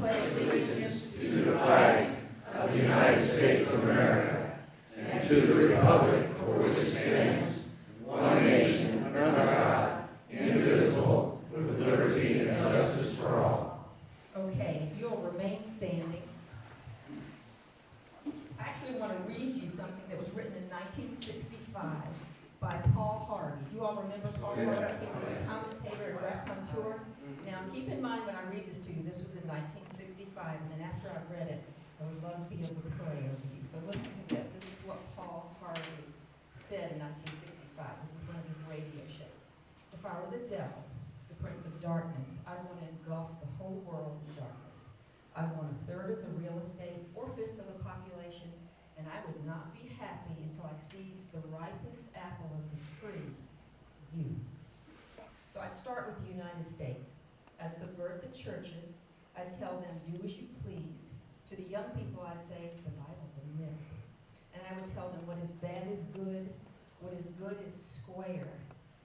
pledge allegiance to the flag of the United States of America and to the republic for which it stands, one nation, under God, indivisible, with liberty and justice for all. Okay, you'll remain standing. I actually want to read you something that was written in 1965 by Paul Harvey. Do you all remember Paul Harvey? He was a commentator and raconteur. Now, keep in mind when I read this to you, this was in 1965, and then after I've read it, I would love to be able to pray over you. So listen to this. This is what Paul Harvey said in 1965. This was one of his radio shows. If I were the devil, the prince of darkness, I want to engulf the whole world in darkness. I want 1/3 of the real estate, 4/5 of the population, and I would not be happy until I seized the ripest apple of the tree, you. So I'd start with the United States. I'd subvert the churches. I'd tell them, do as you please. To the young people, I'd say, the Bible's a myth. And I would tell them what is bad is good, what is good is square.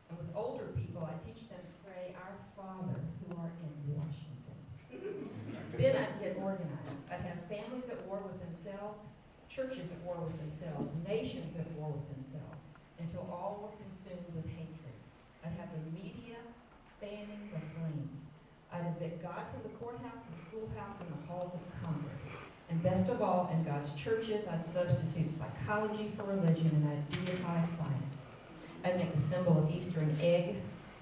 And with older people, I teach them to pray, Our Father who art in Washington. Then I'd get organized. I'd have families at war with themselves, churches at war with themselves, nations at war with themselves, until all were consumed with hatred. I'd have the media fanning the flames. I'd evict God from the courthouse, the schoolhouse, and the halls of Congress. And best of all, in God's churches, I'd substitute psychology for religion, and I'd deify science. I'd make the symbol of Easter an egg,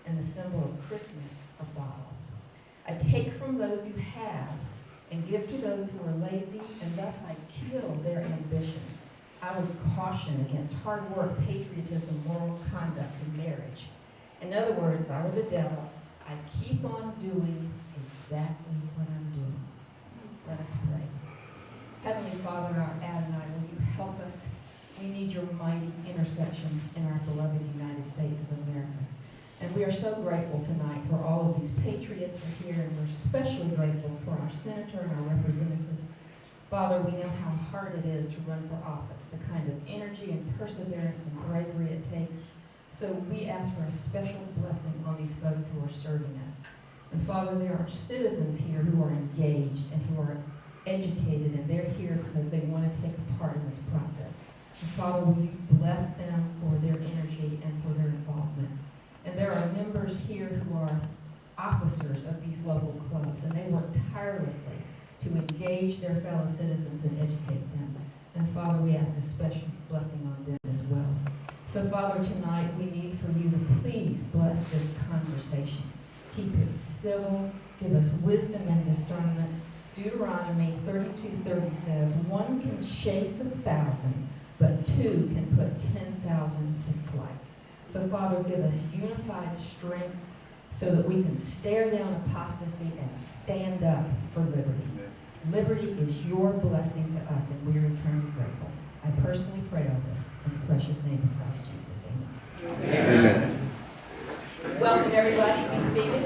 and the symbol of Christmas a bottle. I'd take from those who have and give to those who are lazy, and thus I'd kill their ambition. I would caution against hard work, patriotism, moral conduct, and marriage. In other words, if I were the devil, I'd keep on doing exactly what I'm doing. Let us pray. Heavenly Father, our Adonai, will you help us? We need your mighty intercession in our beloved United States of America. And we are so grateful tonight for all of these patriots who are here, and we're especially grateful for our senator and our representatives. Father, we know how hard it is to run for office, the kind of energy and perseverance and bravery it takes. So we ask for a special blessing on these folks who are serving us. And Father, there are citizens here who are engaged and who are educated, and they're here because they want to take a part in this process. And Father, will you bless them for their energy and for their involvement. And there are members here who are officers of these local clubs, and they work tirelessly to engage their fellow citizens and educate them. And Father, we ask a special blessing on them as well. So Father, tonight we need for you to please bless this conversation. Keep it civil, give us wisdom and discernment. Deuteronomy 32:30 says, 1 can chase 1,000, but 2 can put 10,000 to flight. So Father, give us unified strength so that we can stare down apostasy and stand up for liberty. Liberty is your blessing to us, and we are eternally grateful. I personally pray all this in the precious name of Christ Jesus. Amen. Amen. Welcome, everybody. Be seated.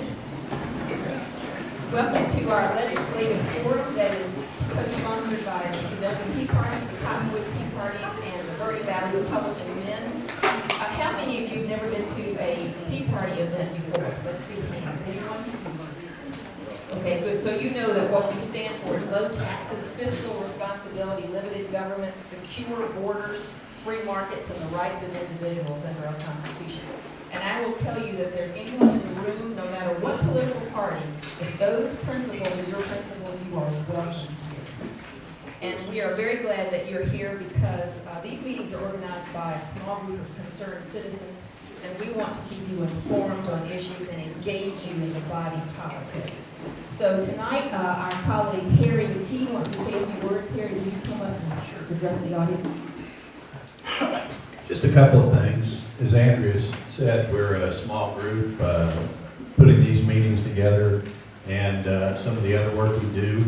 Welcome to our legislative forum that is co-sponsored by the Sedona Tea Party, the Cottonwood Tea Parties, and the Verde Valley Republican Men. How many of you have never been to a Tea Party event before? Let's see hands. Anyone? Okay, good. So you know that what we stand for is low taxes, fiscal responsibility, limited government, secure borders, free markets, and the rights of individuals under our Constitution. And I will tell you that if there's anyone in the room, no matter what political party, if those principles are your principles, you are welcome here. And we are very glad that you're here because these meetings are organized by a small group of concerned citizens, and we want to keep you informed on issues and engage you in the body politics. So tonight, our colleague Harry McKee wants to say a few words. Harry, will you come up and address the audience? Just a couple of things. As Andrea said, we're a small group putting these meetings together, and some of the other work we do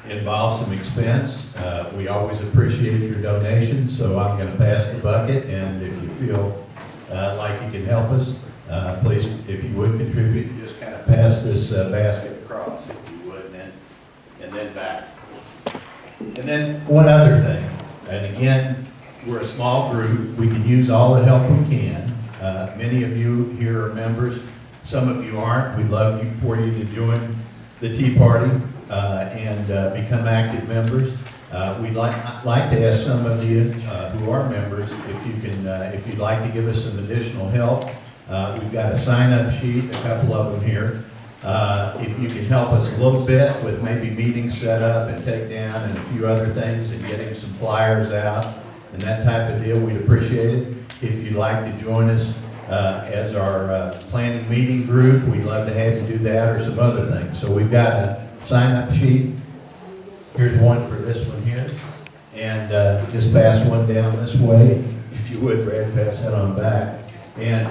involves some expense. We always appreciate your donations, so I'm going to pass the bucket, and if you feel like you can help us, please, if you would contribute, just kind of pass this basket across, if you would, and then back. And then one other thing, and again, we're a small group. We can use all the help we can. Many of you here are members. Some of you aren't. We'd love for you to join the Tea Party. and become active members. We'd like to ask some of you who are members if you'd like to give us some additional help. We've got a sign-up sheet, a couple of them here. If you can help us a little bit with maybe meetings set up and take down and a few other things and getting some flyers out and that type of deal, we'd appreciate it. If you'd like to join us as our planning meeting group, we'd love to have you do that or some other things. So we've got a sign-up sheet. Here's one for this one here. And just pass one down this way. If you would, Brad, pass that on back. And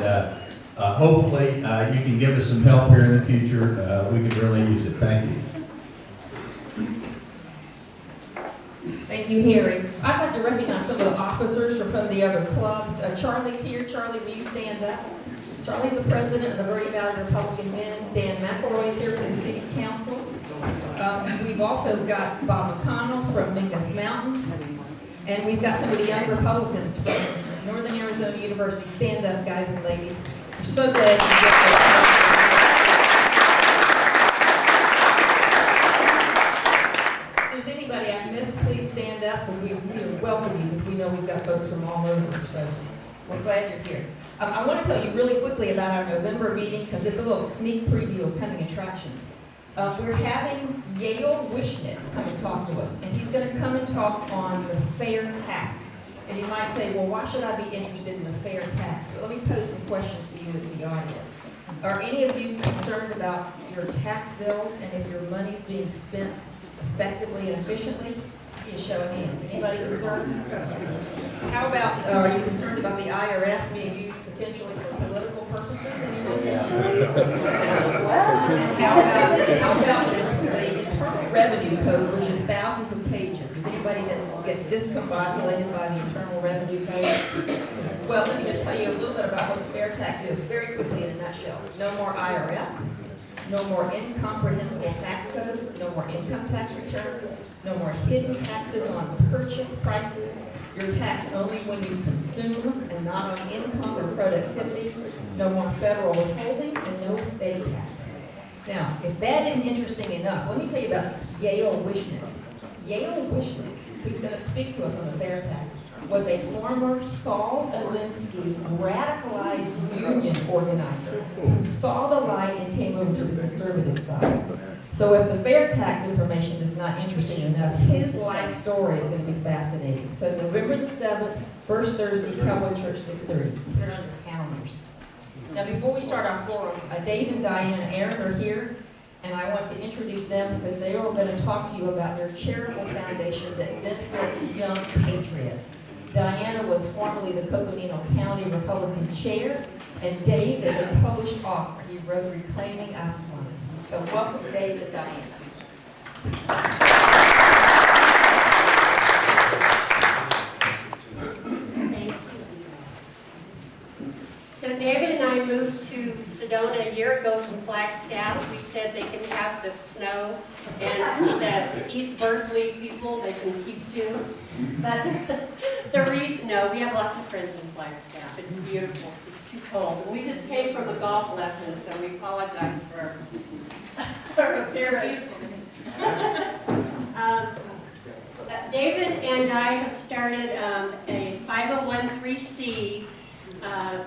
hopefully you can give us some help here in the future. We could really use it. Thank you. Thank you, Harry. I'd like to recognize some of the officers from the other clubs. Charlie's here. Charlie, will you stand up? Charlie's the president of the Verde Valley Republican Men. Dan McElroy's here from the City Council. We've also got Bob McConnell from Mingus Mountain. And we've got some of the young Republicans from Northern Arizona University. Stand up, guys and ladies. We're so glad you get there. If there's anybody I missed, please stand up, and we welcome you, because we know we've got folks from all over, so we're glad you're here. I want to tell you really quickly about our November meeting, because it's a little sneak preview of coming attractions. We're having Yale Wishnet come and talk to us, and he's going to come and talk on the fair tax. And you might say, well, why should I be interested in the fair tax? But let me pose some questions to you as the audience. Are any of you concerned about your tax bills and if your money's being spent effectively and efficiently? Give me a show of hands. Anybody concerned? How about, are you concerned about the IRS being used potentially for political purposes? Anyone? How about the Internal Revenue Code, which is thousands of pages? Is anybody that get discombobulated by the Internal Revenue Code? Well, let me just tell you a little bit about what the fair tax is very quickly in a nutshell. No more IRS, no more incomprehensible tax code, no more income tax returns, no more hidden taxes on purchase prices. You're taxed only when you consume and not on income or productivity. No more federal withholding and no estate tax. Now, if that isn't interesting enough, let me tell you about Yale Wishnet. Yale Wishnet, who's going to speak to us on the fair tax, was a former Saul Alinsky radicalized union organizer who saw the light and came over to the conservative side. So if the fair tax information is not interesting enough, his life story is going to be fascinating. So November the 7th, first Thursday, Cowboy Church, 6:30. Put it on your calendars. Now before we start our forum, Dave and Diane and Aaron are here, and I want to introduce them because they are going to talk to you about their charitable foundation that benefits young patriots. Diana was formerly the Coconino County Republican Chair, and Dave is a published author. He wrote Reclaiming Aswan. So welcome, Dave and Diana. Thank you. So David and I moved to Sedona a year ago from Flagstaff. We said they can have the snow, and the East Berkeley people, they can keep too. But the reason, no, we have lots of friends in Flagstaff. It's beautiful. It's too cold. We just came from a golf lesson, so we apologize for our appearance. David and I have started a 501(c)(3)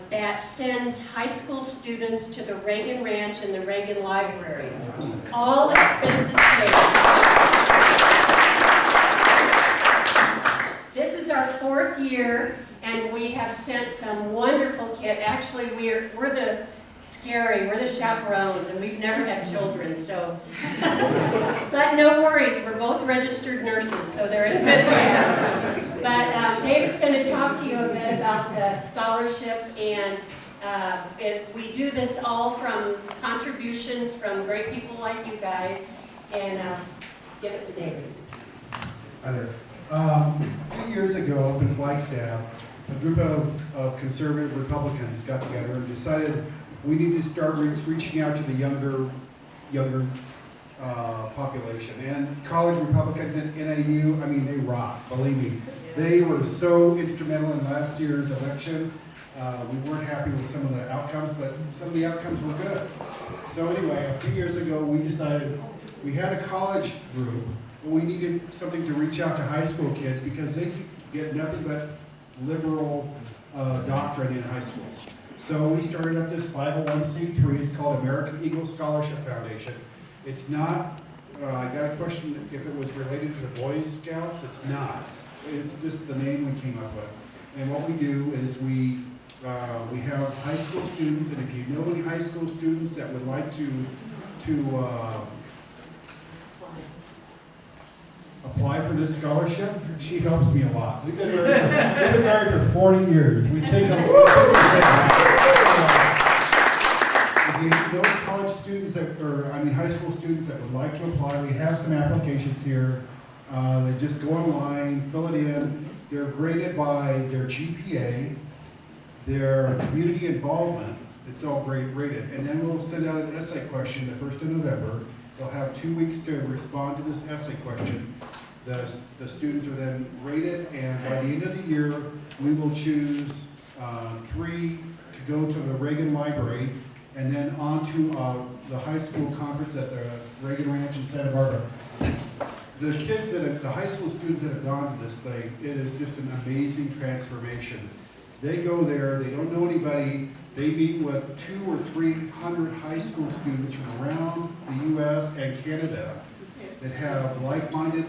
that sends high school students to the Reagan Ranch and the Reagan Library. All expenses paid. This is our 4th year, and we have sent some wonderful kids. Actually, we're the chaperones, and we've never had children, so. But no worries, we're both registered nurses, so they're in good hands. But Dave's going to talk to you a bit about the scholarship, and we do this all from contributions from great people like you guys, and give it to David. Hi there. A few years ago, up in Flagstaff, a group of conservative Republicans got together and decided we need to start reaching out to the younger population. And college Republicans in NAU, I mean, they rock, believe me. They were so instrumental in last year's election. We weren't happy with some of the outcomes, but some of the outcomes were good. So anyway, a few years ago, we decided We had a college group, but we needed something to reach out to high school kids because they get nothing but liberal doctrine in high schools. So we started up this 501c3. It's called American Eagle Scholarship Foundation. It's not, I got a question if it was related to the Boy Scouts. It's not. It's just the name we came up with. And what we do is we have high school students, and if you know any high school students that would like to apply for this scholarship, she helps me a lot. We've been married for 40 years. We think of if you know college students high school students that would like to apply, we have some applications here. They just go online, fill it in. They're graded by their GPA, their community involvement. It's all rated. And then we'll send out an essay question the 1st of November. They'll have 2 weeks to respond to this essay question. The students are then rated, and by the end of the year, we will choose 3 to go to the Reagan Library, and then on to the high school conference at the Reagan Ranch in Santa Barbara. The kids the high school students that have gone to this thing, it is just an amazing transformation. They go there, they don't know anybody, they meet with 200 or 300 high school students from around the U.S. and Canada that have like-minded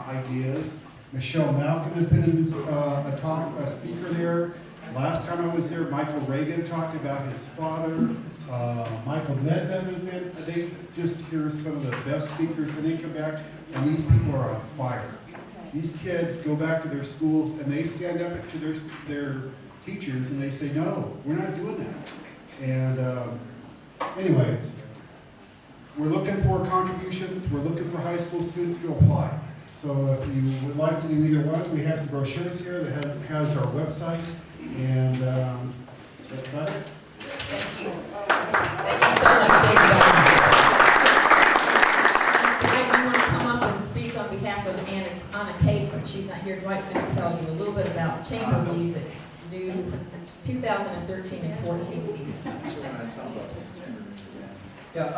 ideas. Michelle Malcolm has been a speaker there. Last time I was there, Michael Reagan talked about his father. Michael Medved has been. They just hear some of the best speakers, and they come back, and these people are on fire. These kids go back to their schools, and they stand up to their teachers, and they say, no, we're not doing that. And anyway, we're looking for contributions. We're looking for high school students to apply. So if you would like to do either one, we have some brochures here that has our website, and that's about it. Thank you. Thank you so much. Tonight, we want to come up and speak on behalf of Anna Cates, and she's not here. Dwight's going to tell you a little bit about chamber music's new 2013 and 14 season. Yeah,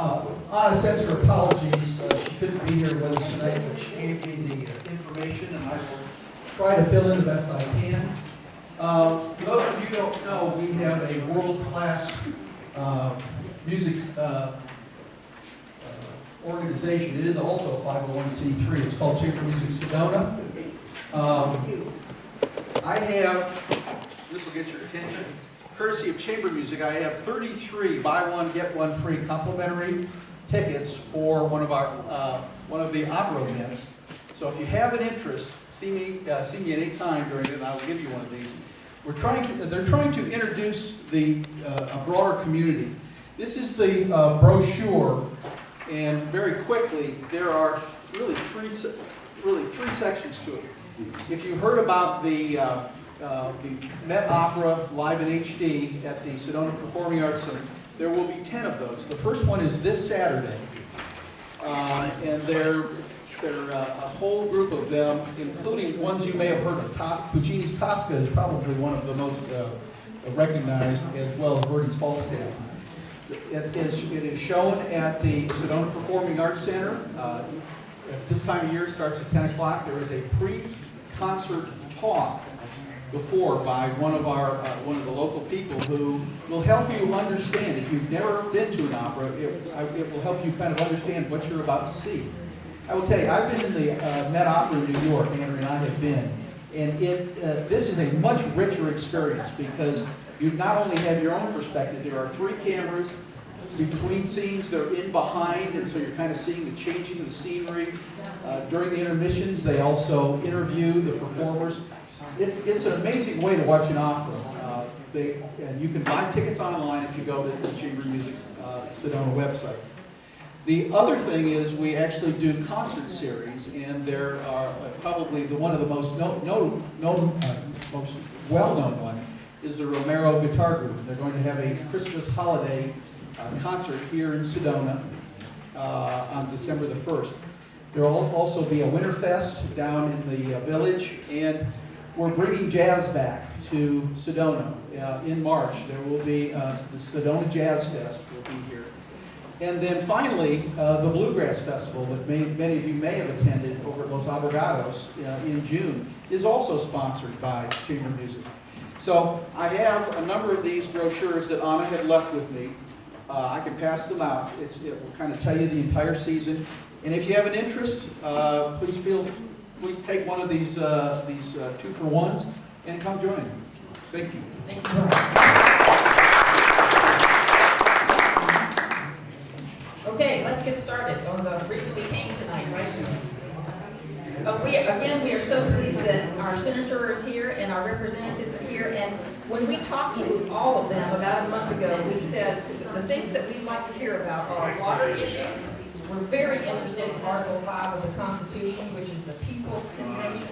Anna sends her apologies. She couldn't be here with us tonight, but she gave me the information, and I will try to fill in the best I can. For those of you who don't know, we have a world-class music organization. It is also a 501c3. It's called Chamber Music Sedona. I have, this will get your attention, courtesy of Chamber Music, I have 33 buy one, get one free complimentary tickets for one of the opera events. So if you have an interest, see me at any time during it, and I will give you one of these. They're trying to introduce a broader community. This is the brochure, and very quickly, there are really three sections to it. If you heard about the Met Opera live in HD at the Sedona Performing Arts Center, there will be 10 of those. The first one is this Saturday, and they're a whole group of them, including ones you may have heard of. Puccini's Tosca is probably one of the most recognized, as well as Verdi's Falstaff. It is shown at the Sedona Performing Arts Center. At this time of year, it starts at 10 o'clock. There is a pre-concert talk before by one of the local people who will help you understand. If you've never been to an opera, it will help you kind of understand what you're about to see. I will tell you, I've been in the Met Opera in New York, Andrew and I have been, and this is a much richer experience because you not only have your own perspective, there are 3 cameras between scenes, they're in behind, and so you're kind of seeing the changing of the scenery. During the intermissions, they also interview the performers. It's an amazing way to watch an opera. And you can buy tickets online if you go to the Chamber Music Sedona website. The other thing is we actually do concert series, and there are probably one of the most most well-known one is the Romero Guitar Group. They're going to have a Christmas holiday concert here in Sedona on December the 1st. There will also be a Winterfest down in the village, and we're bringing jazz back to Sedona in March. There will be the Sedona Jazz Fest will be here. And then finally, the Bluegrass Festival that many of you may have attended over at Los Abogados in June is also sponsored by Chamber Music. So I have a number of these brochures that Anna had left with me. I can pass them out. It will kind of tell you the entire season. And if you have an interest, please take one of these 2-for-1s and come join us. Thank you. Thank you. Okay, let's get started. The reason we came tonight, right? We are so pleased that our senator is here and our representatives are here. And when we talked to all of them about a month ago, we said the things that we'd like to hear about are water issues. We're very interested in Article 5 of the Constitution, which is the people's invention.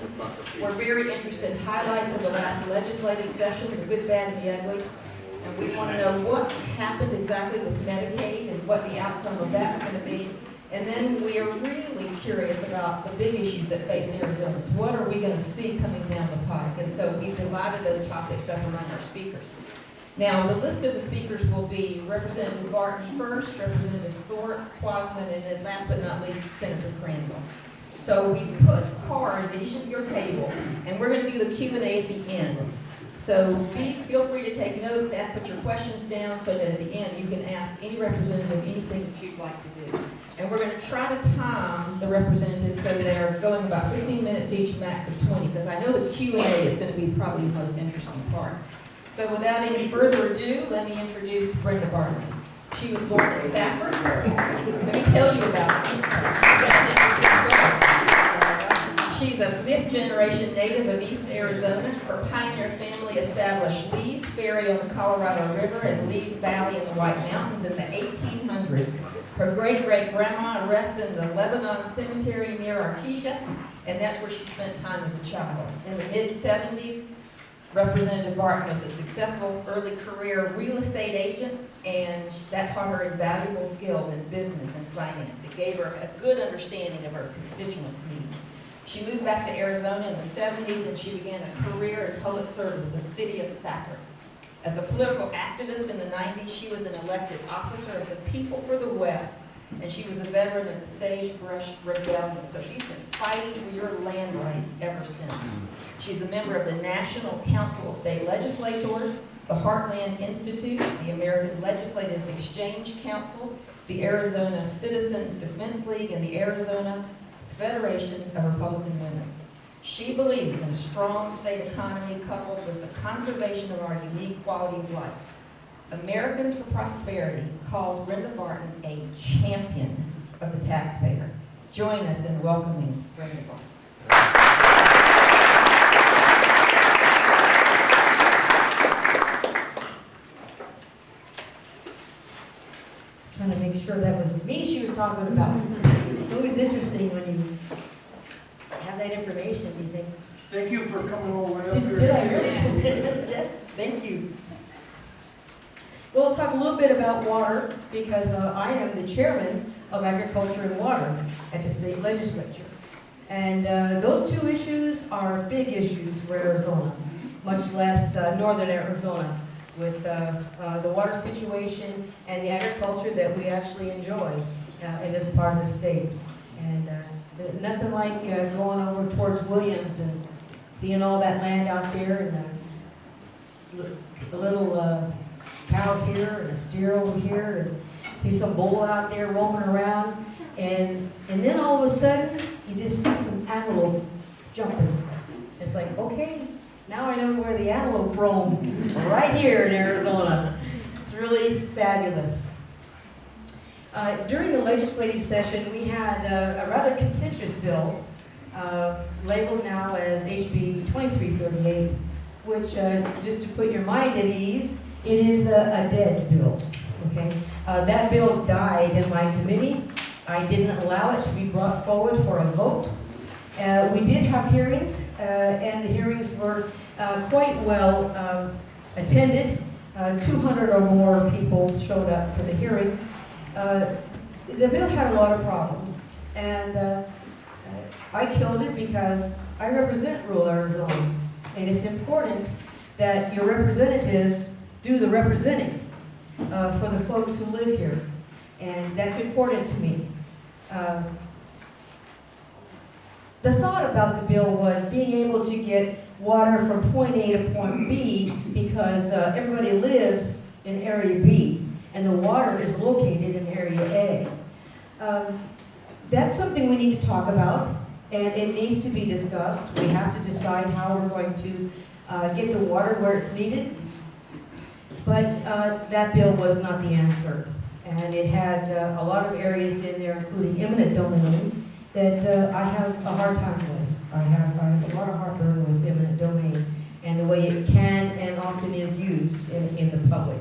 We're very interested in highlights of the last legislative session, the good, bad, and the ugly. And we want to know what happened exactly with Medicaid and what the outcome of that's going to be. And then we are really curious about the big issues that face Arizonans. What are we going to see coming down the pike? And so we've divided those topics up among our speakers. Now, the list of the speakers will be Representative Barton first, Representative Thorpe, Quasman, and then last but not least, Senator Crandall. So we put cards at each of your tables, and we're going to do the Q&A at the end. So feel free to take notes and put your questions down so that at the end you can ask any representative anything that you'd like to do. And we're going to try to time the representatives so they're going about 15 minutes each, max of 20, because I know the Q&A is going to be probably the most interesting part. So without any further ado, let me introduce Brenda Barton. She was born in Safford. Let me tell you about her. She's a 5th-generation native of East Arizona. Her pioneer family established Lee's Ferry on the Colorado River and Lee's Valley in the White Mountains in the 1800s. Her great-great-grandma rests in the Lebanon Cemetery near Artesia, and that's where she spent time as a child. In the mid-70s, Representative Barton was a successful early career real estate agent, and that taught her invaluable skills in business and finance. It gave her a good understanding of her constituents' needs. She moved back to Arizona in the 70s, and she began a career in public service with the city of Safford. As a political activist in the 90s, she was an elected officer of the People for the West, and she was a veteran of the Sagebrush Rebellion. So she's been fighting for your land rights ever since. She's a member of the National Council of State Legislators, the Heartland Institute, the American Legislative Exchange Council, the Arizona Citizens Defense League, and the Arizona Federation of Republican Women. She believes in a strong state economy coupled with the conservation of our unique quality of life. Americans for Prosperity calls Brenda Barton a champion of the taxpayer. Join us in welcoming Brenda Barton. Trying to make sure that was me she was talking about. It's always interesting when you have that information, you think, Thank you for coming all the way up here. did I really? Yeah, thank you. Well, I'll talk a little bit about water because I am the chairman of Agriculture and Water at the state legislature. And those two issues are big issues for Arizona, much less northern Arizona, with the water situation and the agriculture that we actually enjoy in this part of the state. And nothing like going over towards Williams and seeing all that land out there, and a little cow here and a steer over here, and see some bull out there roaming around, and then all of a sudden you just see some antelope jumping. It's like, okay, now I know where the antelope roam, right here in Arizona. It's really fabulous. During the legislative session, we had a rather contentious bill labeled now as HB 2338, which, just to put your mind at ease, it is a dead bill. Okay, that bill died in my committee. I didn't allow it to be brought forward for a vote. We did have hearings, and the hearings were quite well attended. 200 or more people showed up for the hearing. The bill had a lot of problems, and I killed it because I represent rural Arizona, and it's important that your representatives do the representing for the folks who live here. and that's important to me. The thought about the bill was being able to get water from point A to point B because everybody lives in area B and the water is located in area A. That's something we need to talk about, and it needs to be discussed. We have to decide how we're going to get the water where it's needed. But that bill was not the answer. And it had a lot of areas in there, including eminent domain, that I have a hard time with. I have a lot of heartburn with eminent domain and the way it can and often is used in the public.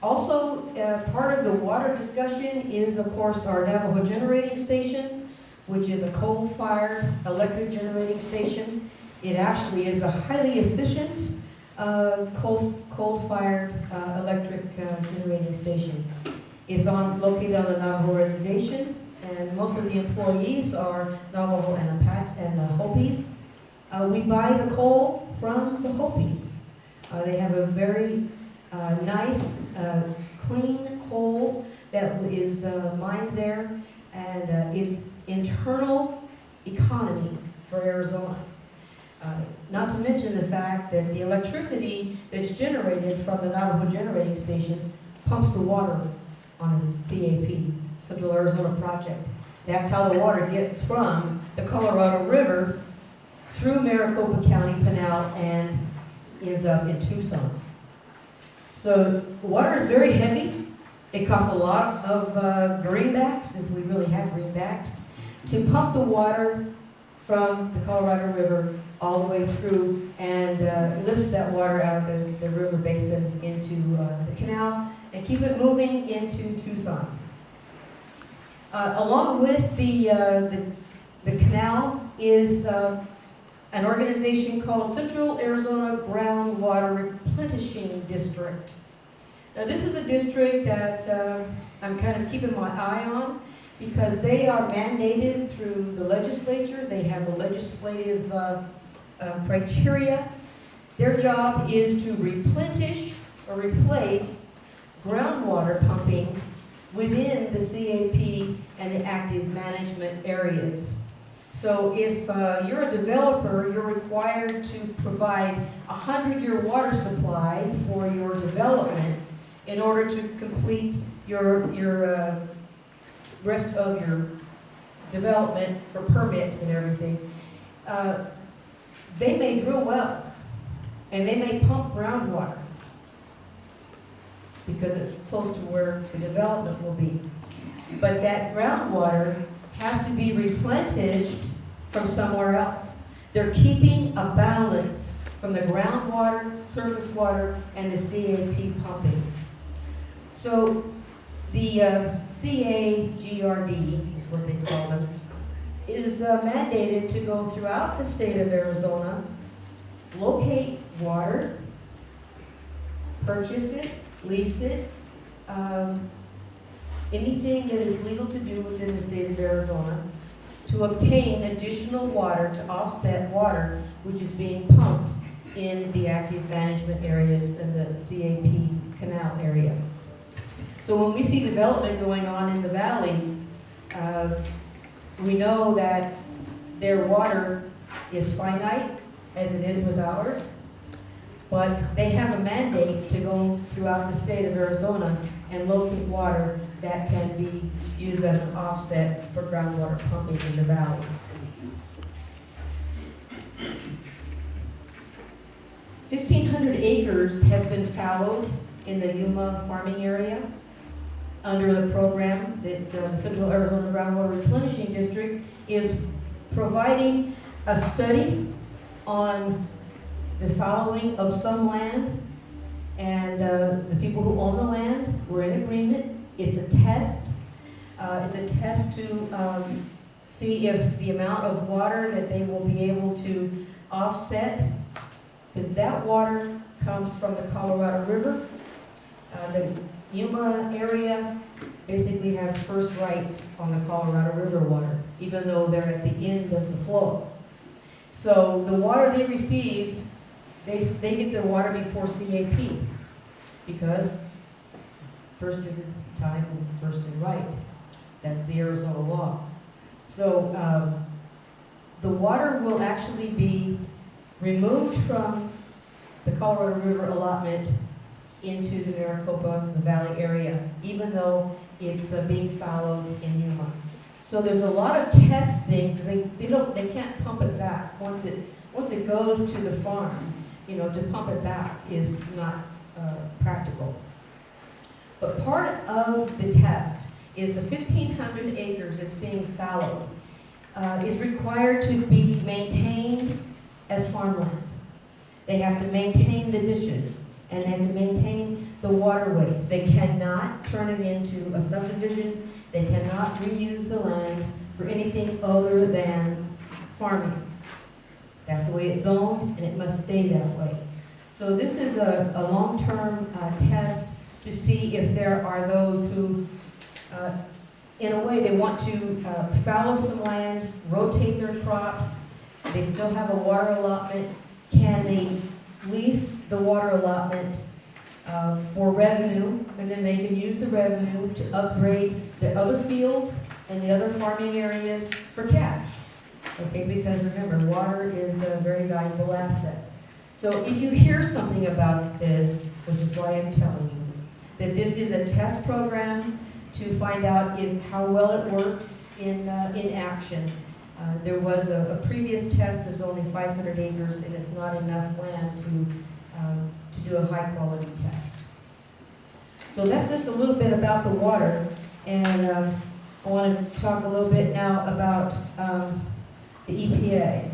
Also, part of the water discussion is, of course, our Navajo generating station, which is a coal-fired electric generating station. It actually is a highly efficient coal-fired electric generating station. It's located on the Navajo reservation, and most of the employees are Navajo and the Hopis. We buy the coal from the Hopis. They have a very nice, clean coal that is mined there, and it's internal economy for Arizona. Not to mention the fact that the electricity that's generated from the Navajo generating station pumps the water on the CAP, Central Arizona Project. That's how the water gets from the Colorado River through Maricopa County Canal and ends up in Tucson. So water is very heavy. It costs a lot of greenbacks, if we really have greenbacks, to pump the water from the Colorado River all the way through and lift that water out of the river basin into the canal and keep it moving into Tucson. Along with the canal is an organization called Central Arizona Groundwater Replenishing District. Now this is a district that I'm kind of keeping my eye on because they are mandated through the legislature. They have a legislative criteria. Their job is to replenish or replace groundwater pumping within the CAP and the active management areas. So if you're a developer, you're required to provide a 100-year water supply for your development in order to complete your rest of your development for permits and everything. They may drill wells and they may pump groundwater because it's close to where the development will be. But that groundwater has to be replenished from somewhere else. They're keeping a balance from the groundwater, surface water, and the CAP pumping. So the CAGRD is what they call them, is mandated to go throughout the state of Arizona, locate water, purchase it, lease it, anything that is legal to do within the state of Arizona, to obtain additional water to offset water which is being pumped in the active management areas and the CAP canal area. So when we see development going on in the valley, we know that their water is finite, as it is with ours, but they have a mandate to go throughout the state of Arizona and locate water that can be used as an offset for groundwater pumping in the valley. $1,500 acres has been fallowed in the Yuma farming area under the program that the Central Arizona Groundwater Replenishing District is providing a study on the fallowing of some land, and the people who own the land were in agreement. It's a test. It's a test to see if the amount of water that they will be able to offset, because that water comes from the Colorado River. The Yuma area basically has first rights on the Colorado River water, even though they're at the end of the flow. So the water they receive, they get their water before CAP, because first time and first and right. That's the Arizona law. So the water will actually be removed from the Colorado River allotment into the Maricopa Valley area, even though it's being fallowed in Yuma. So there's a lot of testing. They can't pump it back once it goes to the farm. To pump it back is not practical. But part of the test is the 1,500 acres that's being fallowed is required to be maintained as farmland. They have to maintain the ditches, and they have to maintain the waterways. They cannot turn it into a subdivision. They cannot reuse the land for anything other than farming. That's the way it's zoned, and it must stay that way. So this is a long-term test to see if there are those who, in a way, they want to fallow some land, rotate their crops. They still have a water allotment. Can they lease the water allotment for revenue, and then they can use the revenue to upgrade the other fields and the other farming areas for cash? Okay, because remember, water is a very valuable asset. So if you hear something about this, which is why I'm telling you, that this is a test program to find out how well it works in action. There was a previous test. It was only 500 acres, and it's not enough land to do a high-quality test. So that's just a little bit about the water, and I want to talk a little bit now about the EPA.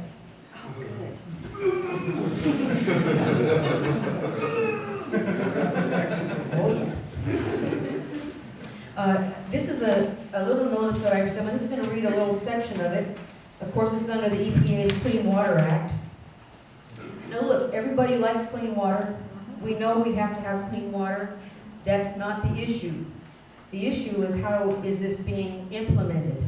Oh, yes. This is a little notice that I received. I'm just going to read a little section of it. Of course, it's under the EPA's Clean Water Act. Now look, everybody likes clean water. We know we have to have clean water. That's not the issue. The issue is how is this being implemented.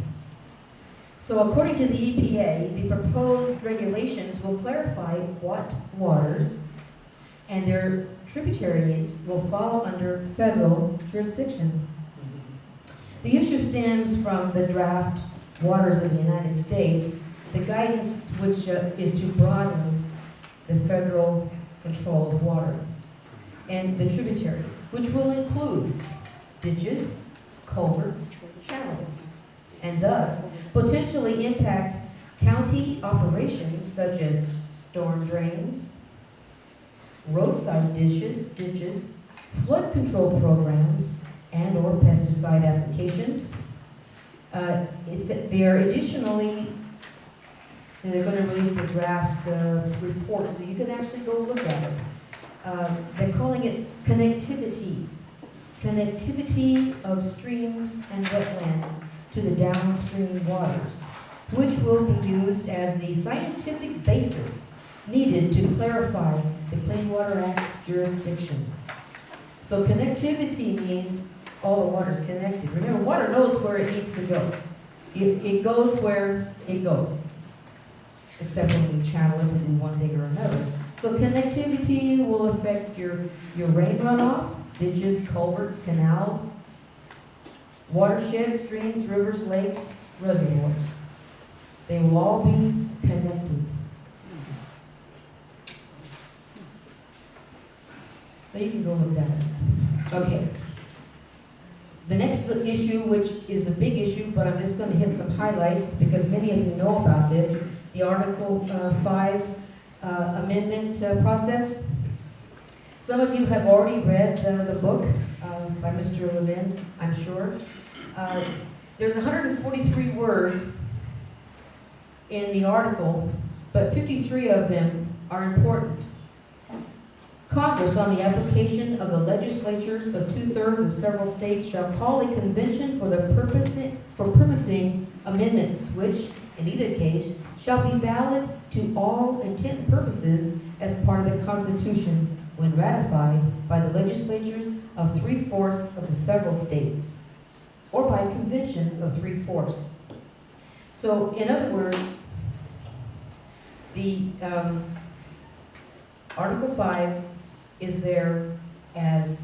So according to the EPA, the proposed regulations will clarify what waters and their tributaries will fall under federal jurisdiction. The issue stems from the draft Waters of the United States, the guidance which is to broaden the federal control of water and the tributaries, which will include ditches, culverts, channels, and thus potentially impact county operations such as storm drains, roadside ditches, flood control programs, and or pesticide applications. They're additionally, they're going to release the draft report, so you can actually go look at it. They're calling it connectivity of streams and wetlands to the downstream waters, which will be used as the scientific basis needed to clarify the Clean Water Act's jurisdiction. So connectivity means all the water's connected. Remember, water knows where it needs to go. It goes where it goes, except when you channel it to do one thing or another. So connectivity will affect your rain runoff, ditches, culverts, canals, watersheds, streams, rivers, lakes, reservoirs. They will all be connected. So you can go look that up. Okay. The next issue, which is a big issue, but I'm just going to hit some highlights because many of you know about this, the Article 5 amendment process. Some of you have already read the book by Mr. Levin, I'm sure. There's 143 words in the article, but 53 of them are important. Congress, on the application of the legislatures of 2/3 of several states, shall call a convention for permitting amendments, which, in either case, shall be valid to all intent and purposes as part of the Constitution when ratified by the legislatures of 3/4 of the several states, or by a convention of 3/4. So, in other words, the Article 5 is there as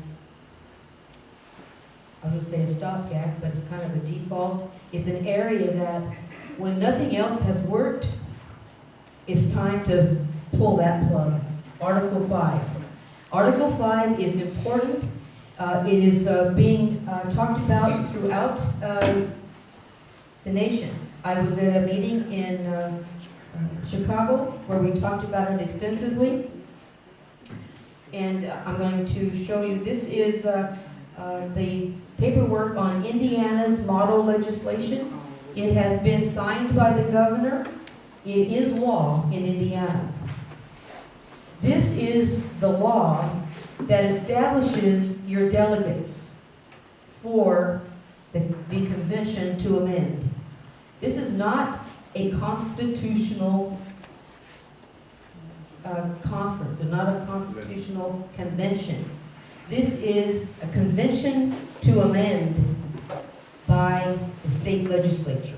I was gonna say a stopgap, but it's kind of a default. It's an area that, when nothing else has worked, it's time to pull that plug. Article 5. Article 5 is important. It is being talked about throughout the nation. I was at a meeting in Chicago where we talked about it extensively. And I'm going to show you, this is the paperwork on Indiana's model legislation. It has been signed by the governor. It is law in Indiana. This is the law that establishes your delegates for the convention to amend. This is not a constitutional conference, or not a constitutional convention. This is a convention to amend by the state legislature.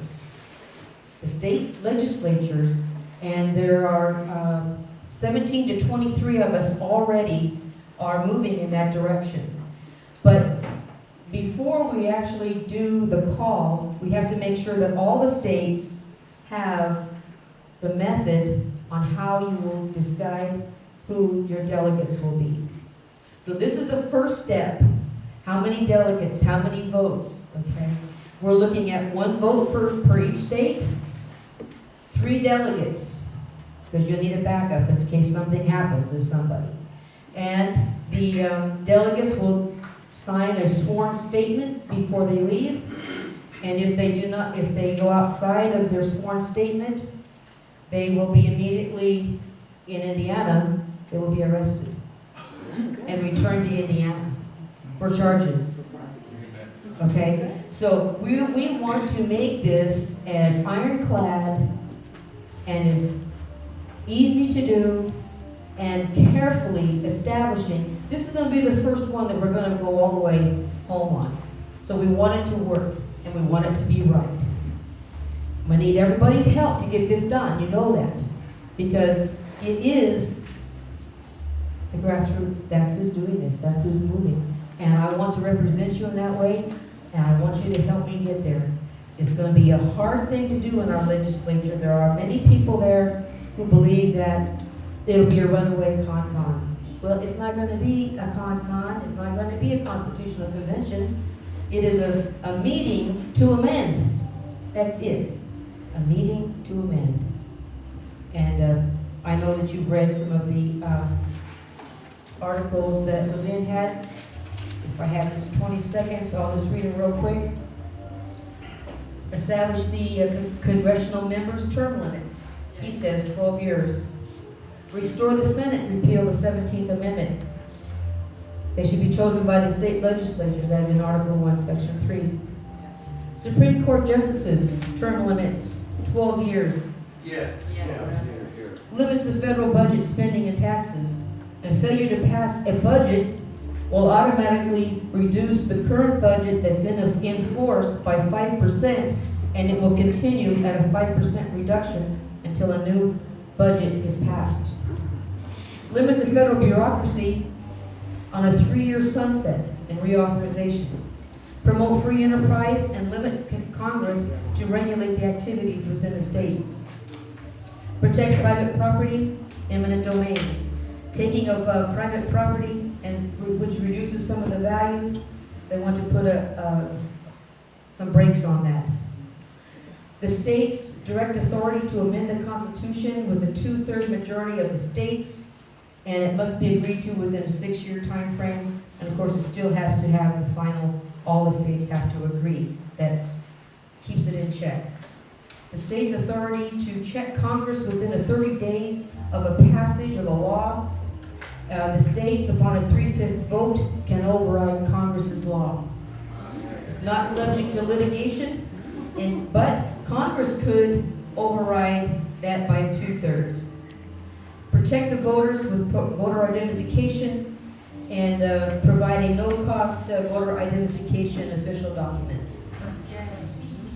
The state legislatures, and there are 17 to 23 of us already are moving in that direction. But before we actually do the call, we have to make sure that all the states have the method on how you will decide who your delegates will be. So this is the first step. How many delegates, how many votes, okay? We're looking at 1 vote per each state, 3 delegates, because you'll need a backup in case something happens to somebody. And the delegates will sign a sworn statement before they leave. And if they go outside of their sworn statement, they will be immediately, in Indiana, they will be arrested and returned to Indiana for charges. Okay? So we want to make this as ironclad and as easy to do and carefully establishing. This is going to be the first one that we're going to go all the way home on. So we want it to work and we want it to be right. I'm going to need everybody's help to get this done. You know that. Because it is the grassroots. That's who's doing this. That's who's moving. And I want to represent you in that way. And I want you to help me get there. It's going to be a hard thing to do in our legislature. There are many people there who believe that it'll be a runaway con-con. Well, it's not going to be a con-con. It's not going to be a constitutional convention. It is a meeting to amend. That's it. A meeting to amend. And I know that you've read some of the articles that Levin had. If I have just 20 seconds, I'll just read it real quick. Establish the congressional members' term limits. He says 12 years. Restore the Senate, repeal the 17th Amendment. They should be chosen by the state legislatures, as in Article 1, Section 3. Supreme Court justices, term limits, 12 years. Yes. Limits the federal budget spending and taxes. And failure to pass a budget will automatically reduce the current budget that's in force by 5%, and it will continue at a 5% reduction until a new budget is passed. Limit the federal bureaucracy on a 3-year sunset and reauthorization. Promote free enterprise and limit Congress to regulate the activities within the states. Protect private property, eminent domain. Taking of private property, and which reduces some of the values, they want to put some brakes on that. The states direct authority to amend the Constitution with a 2/3 majority of the states, and it must be agreed to within a 6-year time frame. And of course, it still has to have the final, all the states have to agree. That keeps it in check. The state's authority to check Congress within 30 days of a passage of a law. The states, upon a 3/5 vote, can override Congress's law. It's not subject to litigation, but Congress could override that by 2/3. Protect the voters with voter identification and provide a no-cost voter identification official document.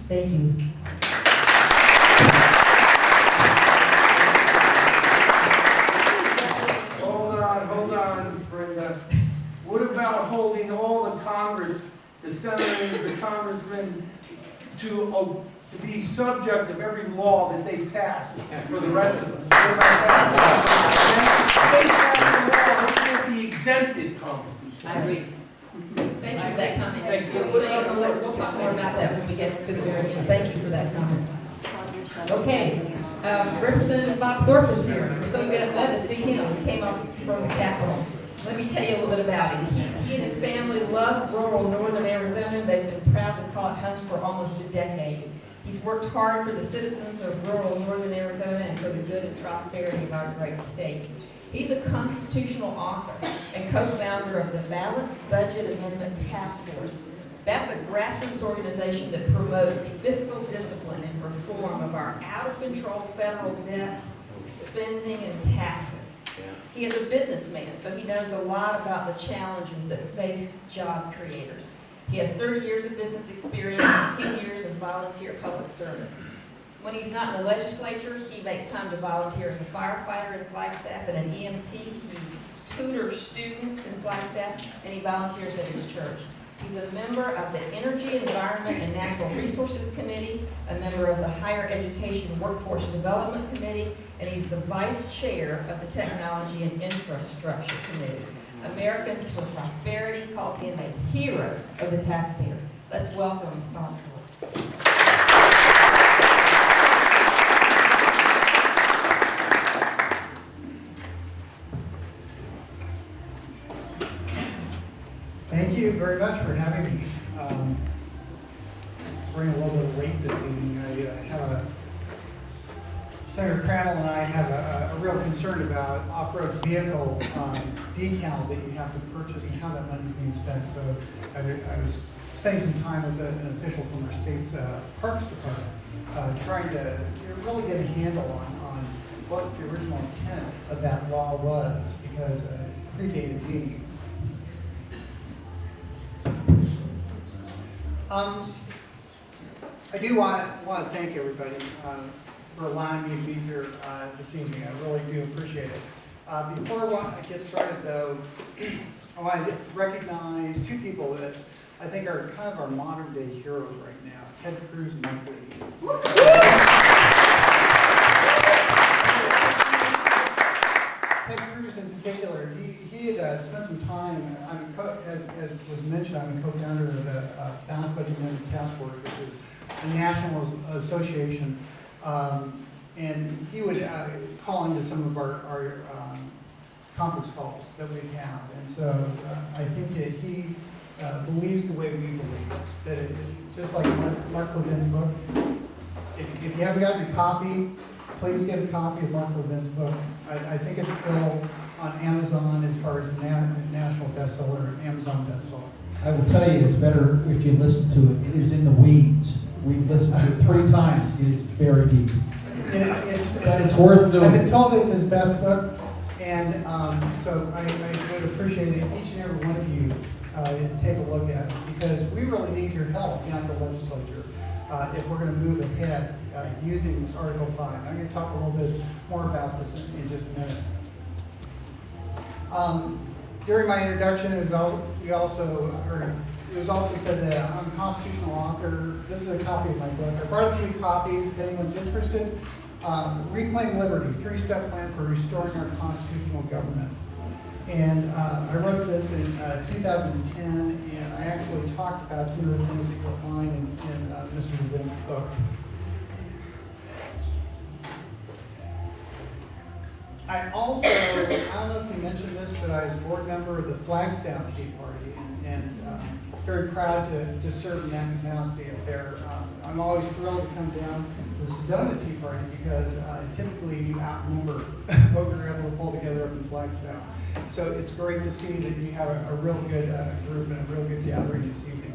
Thank you. Hold on, Brenda. What about holding all the Congress, the Senate to be subject of every law that they pass for the rest of us. They pass a law that can't be exempted from. I agree. Thank you for that comment. Thank you. We'll talk more about that when we get to the very end. Thank you for that comment. Okay, Representative Bob Thorpe is here. We're so glad to see him. He came up from the Capitol. Let me tell you a little bit about him. He and his family love rural northern Arizona. They've been proud to call it home for almost a decade. He's worked hard for the citizens of rural northern Arizona and for the good and prosperity of our great state. He's a constitutional author and co-founder of the Balanced Budget Amendment Task Force. That's a grassroots organization that promotes fiscal discipline and reform of our out-of-control federal debt, spending, and taxes. He is a businessman, so he knows a lot about the challenges that face job creators. He has 30 years of business experience and 10 years of volunteer public service. When he's not in the legislature, he makes time to volunteer as a firefighter in Flagstaff and an EMT. He tutors students in Flagstaff, and he volunteers at his church. He's a member of the Energy, Environment, and Natural Resources Committee, a member of the Higher Education Workforce Development Committee, and he's the vice chair of the Technology and Infrastructure Committee. Americans for Prosperity calls him a hero of the taxpayer. Let's welcome Bob Thorpe. Thank you very much for having me. It's running a little bit late this evening. Senator Crandall and I have a real concern about off-road vehicle decal that you have to purchase and how that money is being spent. So I was spending some time with an official from our state's Parks Department trying to really get a handle on what the original intent of that law was, because it predated me. I do want to thank everybody for allowing me to be here this evening. I really do appreciate it. Before I get started, though, I want to recognize two people that I think are kind of our modern day heroes right now, Ted Cruz and Mike Lee. Ted Cruz in particular, he had spent some time, as was mentioned, I'm a co-founder of the Balanced Budget Amendment Task Force, which is a national association, and he would call into some of our conference calls that we have, and so I think that he believes the way we believe, that just like Mark Levin's book, if you haven't gotten a copy, please get a copy of Mark Levin's book. I think it's still on Amazon as far as the national bestseller, Amazon bestseller. I will tell you, it's better if you listen to it. It is in the weeds. We've listened to it 3 times. It is very deep. But it's worth doing. I've been told it's his best book, and so I would appreciate it, each and every one of you take a look at it, because we really need your help down at the legislature if we're going to move ahead using this Article 5. I'm going to talk a little bit more about this in just a minute. During my introduction, it was also said that I'm a constitutional author. This is a copy of my book. I brought a few copies if anyone's interested. Reclaim Liberty, 3-step plan for restoring our constitutional government. And I wrote this in 2010, and I actually talked about some of the things that you'll find in Mr. Levin's book. I don't know if you mentioned this, but I was a board member of the Flagstaff Tea Party, and very proud to serve in that capacity up there. I'm always thrilled to come down to the Sedona Tea Party, because typically you outnumber what we were able to pull together up in Flagstaff. So it's great to see that you have a real good group and a real good gathering this evening.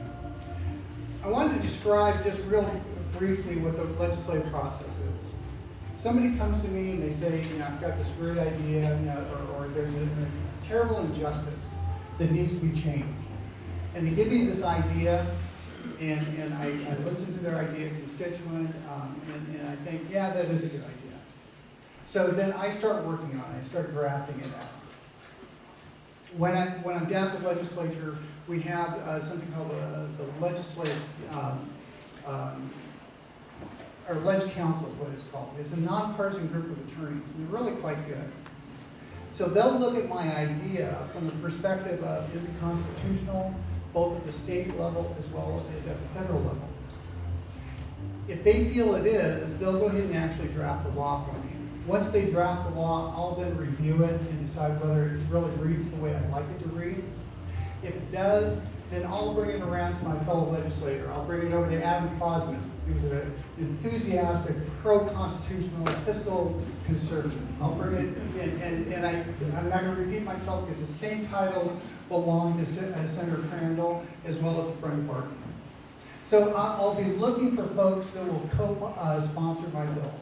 I wanted to describe just real briefly what the legislative process is. Somebody comes to me and they say, I've got this great idea, or there's a terrible injustice that needs to be changed. And they give me this idea, and I listen to their idea, constituent, and I think, yeah, that is a good idea. So then I start working on it. I start drafting it out. When I'm down at the legislature, we have something called the legislative or Ledge Council is what it's called. It's a nonpartisan group of attorneys, and they're really quite good. So they'll look at my idea from the perspective of, is it constitutional, both at the state level as well as at the federal level. If they feel it is, they'll go ahead and actually draft the law for me. Once they draft the law, I'll then review it and decide whether it really reads the way I'd like it to read. If it does, then I'll bring it around to my fellow legislator. I'll bring it over to Adam Posman, who's an enthusiastic, pro-constitutional, fiscal conservative. I'll bring it, and I'm not going to repeat myself because the same titles belong to Senator Crandall as well as to Brent Barton. So I'll be looking for folks that will co-sponsor my bill,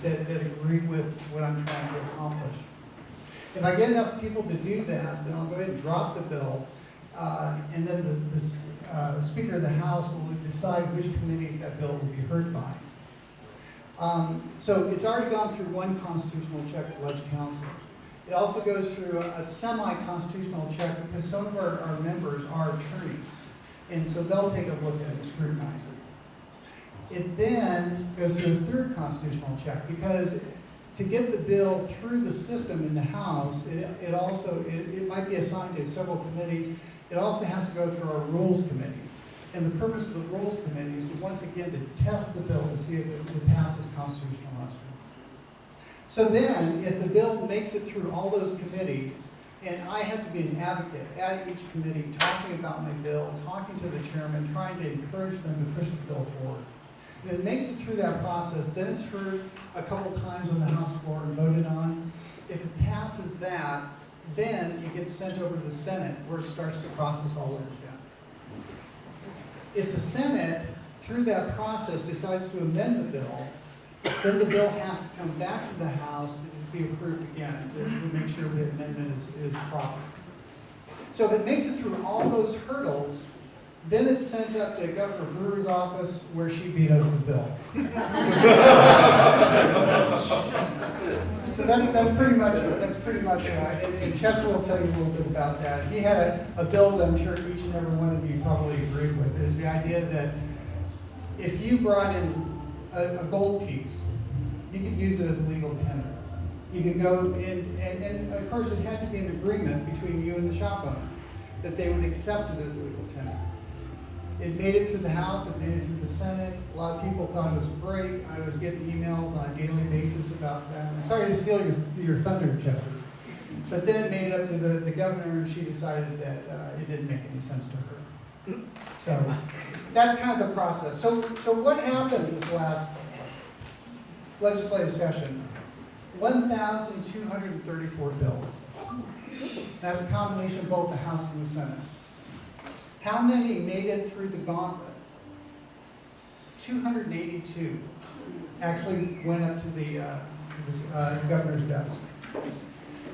that agree with what I'm trying to accomplish. If I get enough people to do that, then I'll go ahead and drop the bill, and then the Speaker of the House will decide which committees that bill will be heard by. So it's already gone through one constitutional check at Ledge Council. It also goes through a semi-constitutional check because some of our members are attorneys. And so they'll take a look at it and scrutinize it. It then goes through a third constitutional check because to get the bill through the system in the House, it might be assigned to several committees. It also has to go through our Rules Committee. And the purpose of the Rules Committee is once again to test the bill to see if it passes constitutional muster. So then, if the bill makes it through all those committees, and I have to be an advocate at each committee, talking about my bill, talking to the chairman, trying to encourage them to push the bill forward. If it makes it through that process, then it's heard a couple times on the House floor and voted on. If it passes that, then it gets sent over to the Senate, where it starts the process all over again. If the Senate, through that process, decides to amend the bill, then the bill has to come back to the House to be approved again to make sure the amendment is proper. So if it makes it through all those hurdles, then it's sent up to Governor Brewer's office where she vetoes the bill. So that's pretty much and Chester will tell you a little bit about that. He had a bill that I'm sure each and every one of you probably agreed with, is the idea that if you brought in a gold piece, you could use it as legal tender. You could go in, and of course it had to be an agreement between you and the shop owner that they would accept it as legal tender. It made it through the House, it made it through the Senate. A lot of people thought it was great. I was getting emails on a daily basis about that. I'm sorry to steal your thunder, Chester. But then it made it up to the governor, and she decided that it didn't make any sense to her. So that's kind of the process. So what happened this last legislative session? 1,234 bills. That's a combination of both the House and the Senate. How many made it through the gauntlet? 282 actually went up to the governor's desk.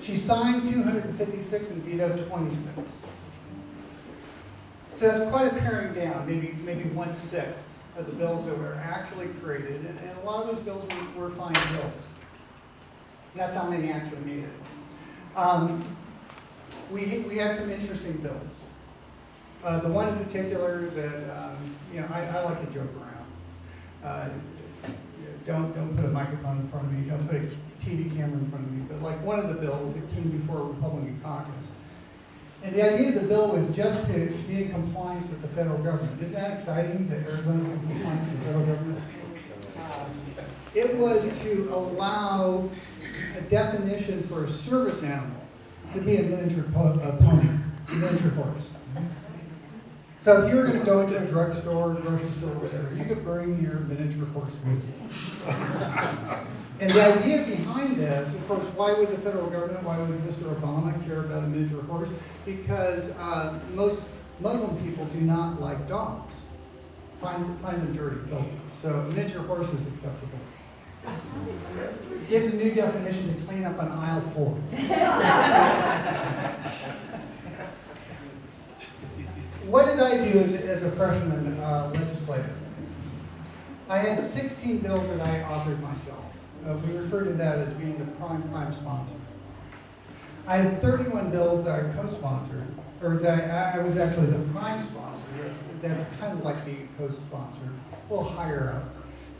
She signed 256 and vetoed 26. So that's quite a paring down, maybe 1/6 of the bills that were actually created, and a lot of those bills were fine bills. That's how many actually made it. We had some interesting bills. The one in particular that I like to joke around. Don't put a microphone in front of me. Don't put a TV camera in front of me. But like one of the bills that came before a Republican caucus. And the idea of the bill was just to be in compliance with the federal government. Isn't that exciting that Arizona's in compliance with the federal government? It was to allow a definition for a service animal to be a miniature pony, a miniature horse. So if you were going to go into a drugstore, grocery store, whatever, you could bring your miniature horse with you. And the idea behind this, of course, why would the federal government, why would Mr. Obama care about a miniature horse? Because most Muslim people do not like dogs. Find them dirty, filthy. So a miniature horse is acceptable. It gives a new definition to clean up on aisle 4. What did I do as a freshman legislator? I had 16 bills that I authored myself. We refer to that as being the prime sponsor. I had 31 bills that I co-sponsored, or that I was actually the prime sponsor, that's kind of like being a co-sponsor, a little higher up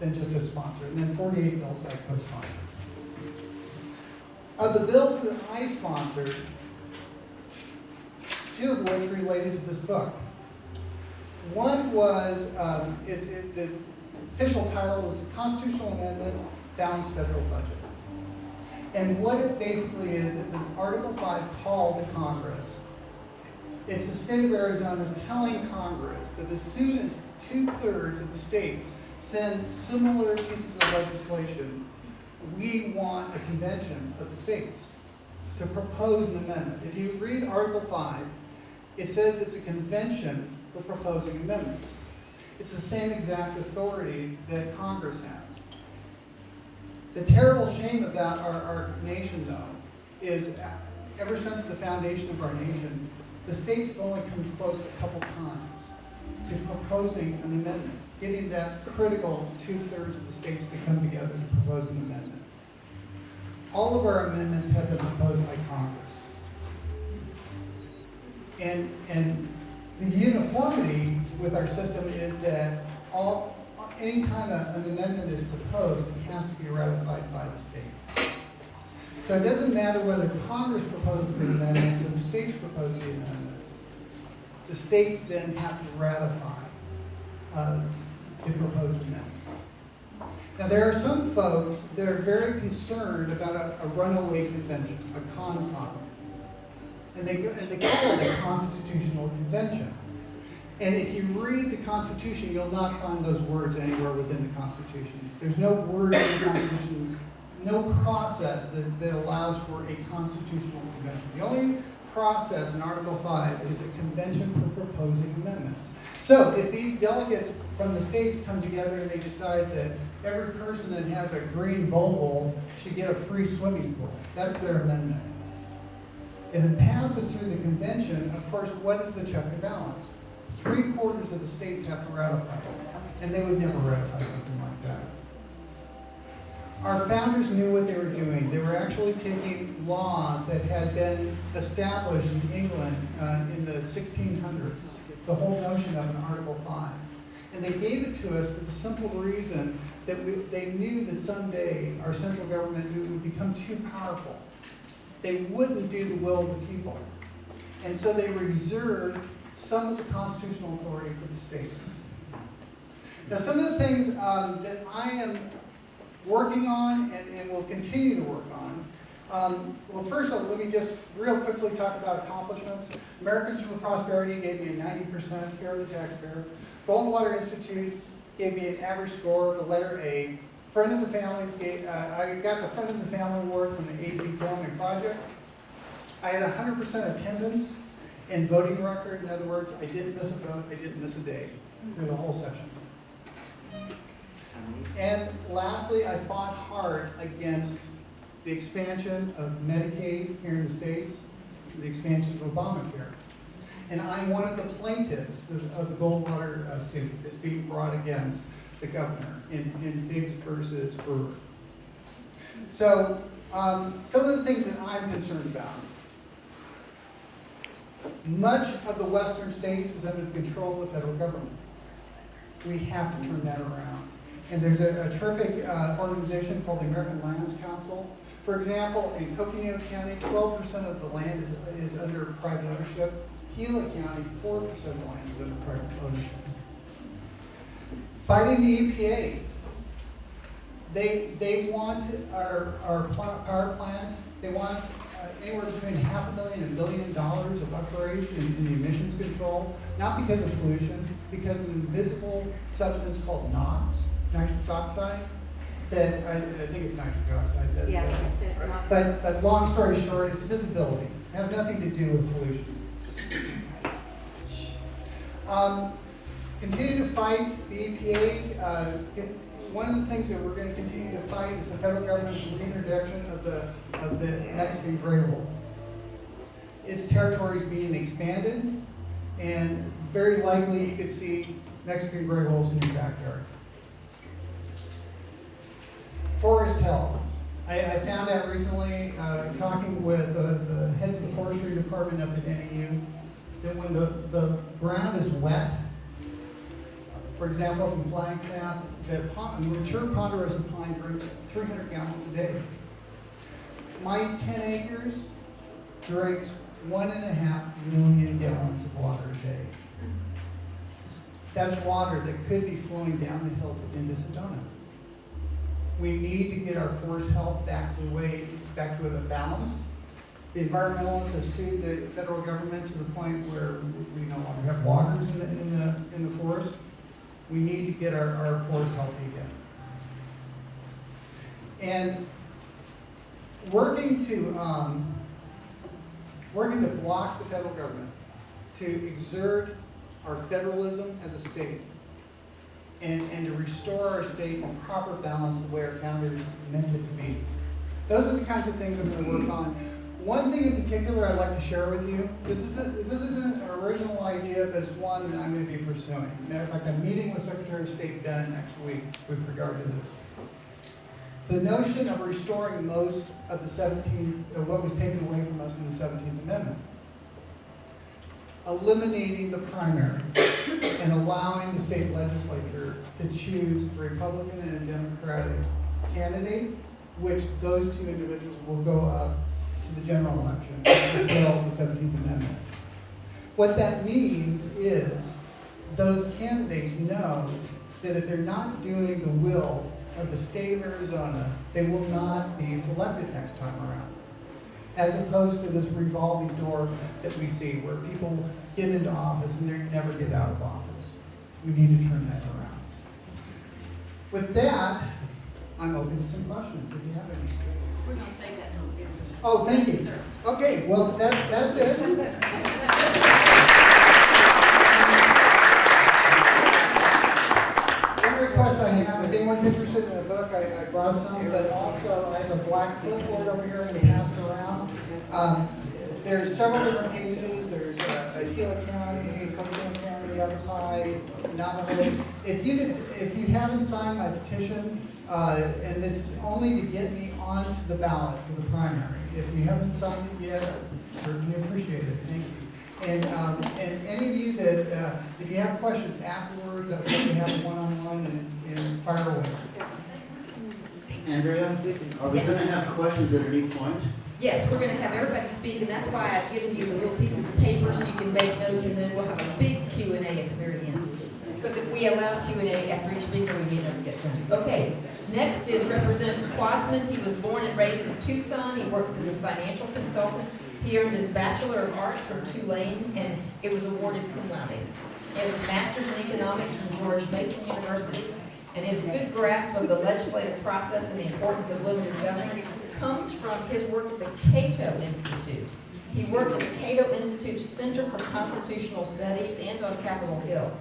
than just a sponsor. And then 48 bills I co-sponsor. Of the bills that I sponsored, 2 of which related to this book. One was, the official title was Constitutional Amendments, Balanced Federal Budget. And what it basically is, it's an Article 5 call to Congress. It's the state of Arizona telling Congress that as soon as 2/3 of the states send similar pieces of legislation, we want a convention of the states to propose an amendment. If you read Article 5, it says it's a convention for proposing amendments. It's the same exact authority that Congress has. The terrible shame about our nation, though, is ever since the foundation of our nation, the states have only come close a couple times to proposing an amendment, getting that critical 2/3 of the states to come together to propose an amendment. All of our amendments have been proposed by Congress. And the uniformity with our system is that anytime an amendment is proposed, it has to be ratified by the states. So it doesn't matter whether Congress proposes the amendments or the states propose the amendments. The states then have to ratify the proposed amendments. Now there are some folks that are very concerned about a runaway convention, a con-con. And they call it a constitutional convention. And if you read the Constitution, you'll not find those words anywhere within the Constitution. There's no word in the Constitution, no process that allows for a constitutional convention. The only process in Article 5 is a convention for proposing amendments. So if these delegates from the states come together and they decide that every person that has a green Volvo should get a free swimming pool, that's their amendment. If it passes through the convention, of course, what is the check and balance? 3/4 of the states have to ratify it, and they would never ratify something like that. Our founders knew what they were doing. They were actually taking law that had been established in England in the 1600s, the whole notion of an Article 5. And they gave it to us for the simple reason that they knew that someday our central government would become too powerful. They wouldn't do the will of the people. And so they reserved some of the constitutional authority for the states. Now, some of the things that I am working on and will continue to work on. Well, first, let me just real quickly talk about accomplishments. Americans for Prosperity gave me a 90% care of the taxpayer. Goldwater Institute gave me an average score of the letter A. Friend of the Families I got the Friend of the Family Award from the AZ Filming Project. I had 100% attendance and voting record. In other words, I didn't miss a vote, I didn't miss a day through the whole session. And lastly, I fought hard against the expansion of Medicaid here in the States, the expansion of Obamacare. And I'm one of the plaintiffs of the Goldwater suit that's being brought against the governor in Biggs versus Brewer. So some of the things that I'm concerned about. Much of the western states is under the control of the federal government. We have to turn that around. And there's a terrific organization called the American Lands Council. For example, in Coconino County, 12% of the land is under private ownership. Gila County, 4% of the land is under private ownership. Fighting the EPA. They want our power plants, they want anywhere between $500,000 and $1 billion of upgrades in the emissions control, not because of pollution, because of an invisible substance called NOx, nitrous oxide, that I think it's nitric oxide. But long story short, it's visibility. It has nothing to do with pollution. Continue to fight the EPA. One of the things that we're going to continue to fight is the federal government's reintroduction of the Mexican gray wolf. Its territory is being expanded, and very likely you could see Mexican gray wolves in your backyard. Forest health. I found out recently, talking with the heads of the forestry department up at NAU, that when the ground is wet For example, up in Flagstaff, the mature ponderosa pine drinks 300 gallons a day. My 10 acres drinks 1.5 million gallons of water a day. That's water that could be flowing down the hill into Sedona. We need to get our forest health back to a balance. The environmentalists have sued the federal government to the point where we no longer have waters in the forest. We need to get our forest healthy again. And working to block the federal government to exert our federalism as a state and to restore our state in proper balance the way our founders meant it to be. Those are the kinds of things I'm going to work on. One thing in particular I'd like to share with you, this isn't an original idea, but it's one that I'm going to be pursuing. Matter of fact, I'm meeting with Secretary of State Bennett next week with regard to this. The notion of restoring most of what was taken away from us in the 17th Amendment. Eliminating the primary and allowing the state legislature to choose a Republican and a Democratic candidate, which those two individuals will go up to the general election and fulfill the 17th Amendment. What that means is those candidates know that if they're not doing the will of the state of Arizona, they will not be selected next time around. As opposed to this revolving door that we see where people get into office and they never get out of office. We need to turn that around. With that, I'm open to some questions if you have any. We're going to save that till the end. Oh, thank you. Sir. Okay, well, that's it. One request I have, if anyone's interested in a book, I brought some, but also I have a black clipboard over here and pass it around. There's several different pages. There's Gila County, Coconino County, Yavapai, Navajo. If you haven't signed my petition, and it's only to get me onto the ballot for the primary. If you haven't signed it yet, I certainly appreciate it. Thank you. And any of you that, if you have questions afterwards, I'd love to have one-on-one and fire away. Andrea, are we going to have questions at any point? Yes, we're going to have everybody speak, and that's why I've given you the little pieces of paper so you can make notes, and then we'll have a big Q&A at the very end. Because if we allow Q&A after each speaker, we may never get done. Okay, next is Representative Quasman. He was born and raised in Tucson. He works as a financial consultant. He earned his Bachelor of Arts from Tulane, and it was awarded cum laude. He has a Master's in Economics from George Mason University, and his good grasp of the legislative process and the importance of limited government comes from his work at the Cato Institute. He worked at the Cato Institute's Center for Constitutional Studies and on Capitol Hill.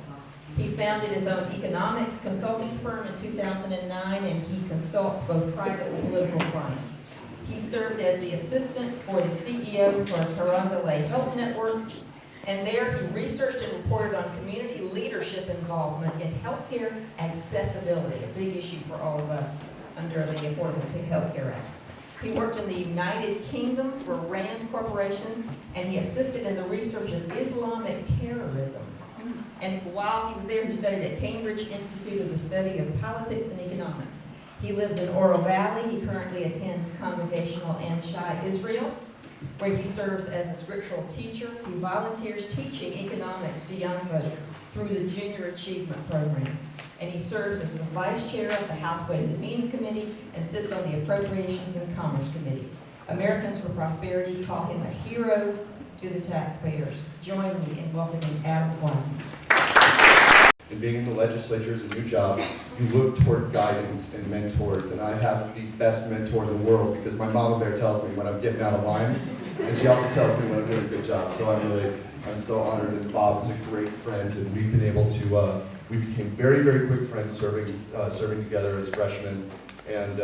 He founded his own economics consulting firm in 2009, and he consults both private and political clients. He served as the assistant for the CEO for Carondelet Health Network, and there he researched and reported on community leadership involvement in healthcare accessibility, a big issue for all of us under the Affordable Health Care Act. He worked in the United Kingdom for RAND Corporation, and he assisted in the research of Islamic terrorism. And while he was there, he studied at Cambridge Institute of the Study of Politics and Economics. He lives in Oro Valley. He currently attends Congregational Anshai Israel, where he serves as a scriptural teacher. He volunteers teaching economics to young folks through the Junior Achievement Program. And he serves as the vice chair of the House Ways and Means Committee and sits on the Appropriations and Commerce Committee. Americans for Prosperity call him a hero to the taxpayers. Join me in welcoming Adam Quasman. And being in the legislature is a new job. You look toward guidance and mentors, and I have the best mentor in the world because my mama bear tells me when I'm getting out of line, and she also tells me when I'm doing a good job. So I'm so honored, and Bob is a great friend, and we've been able to, we became very, very quick friends serving together as freshmen, and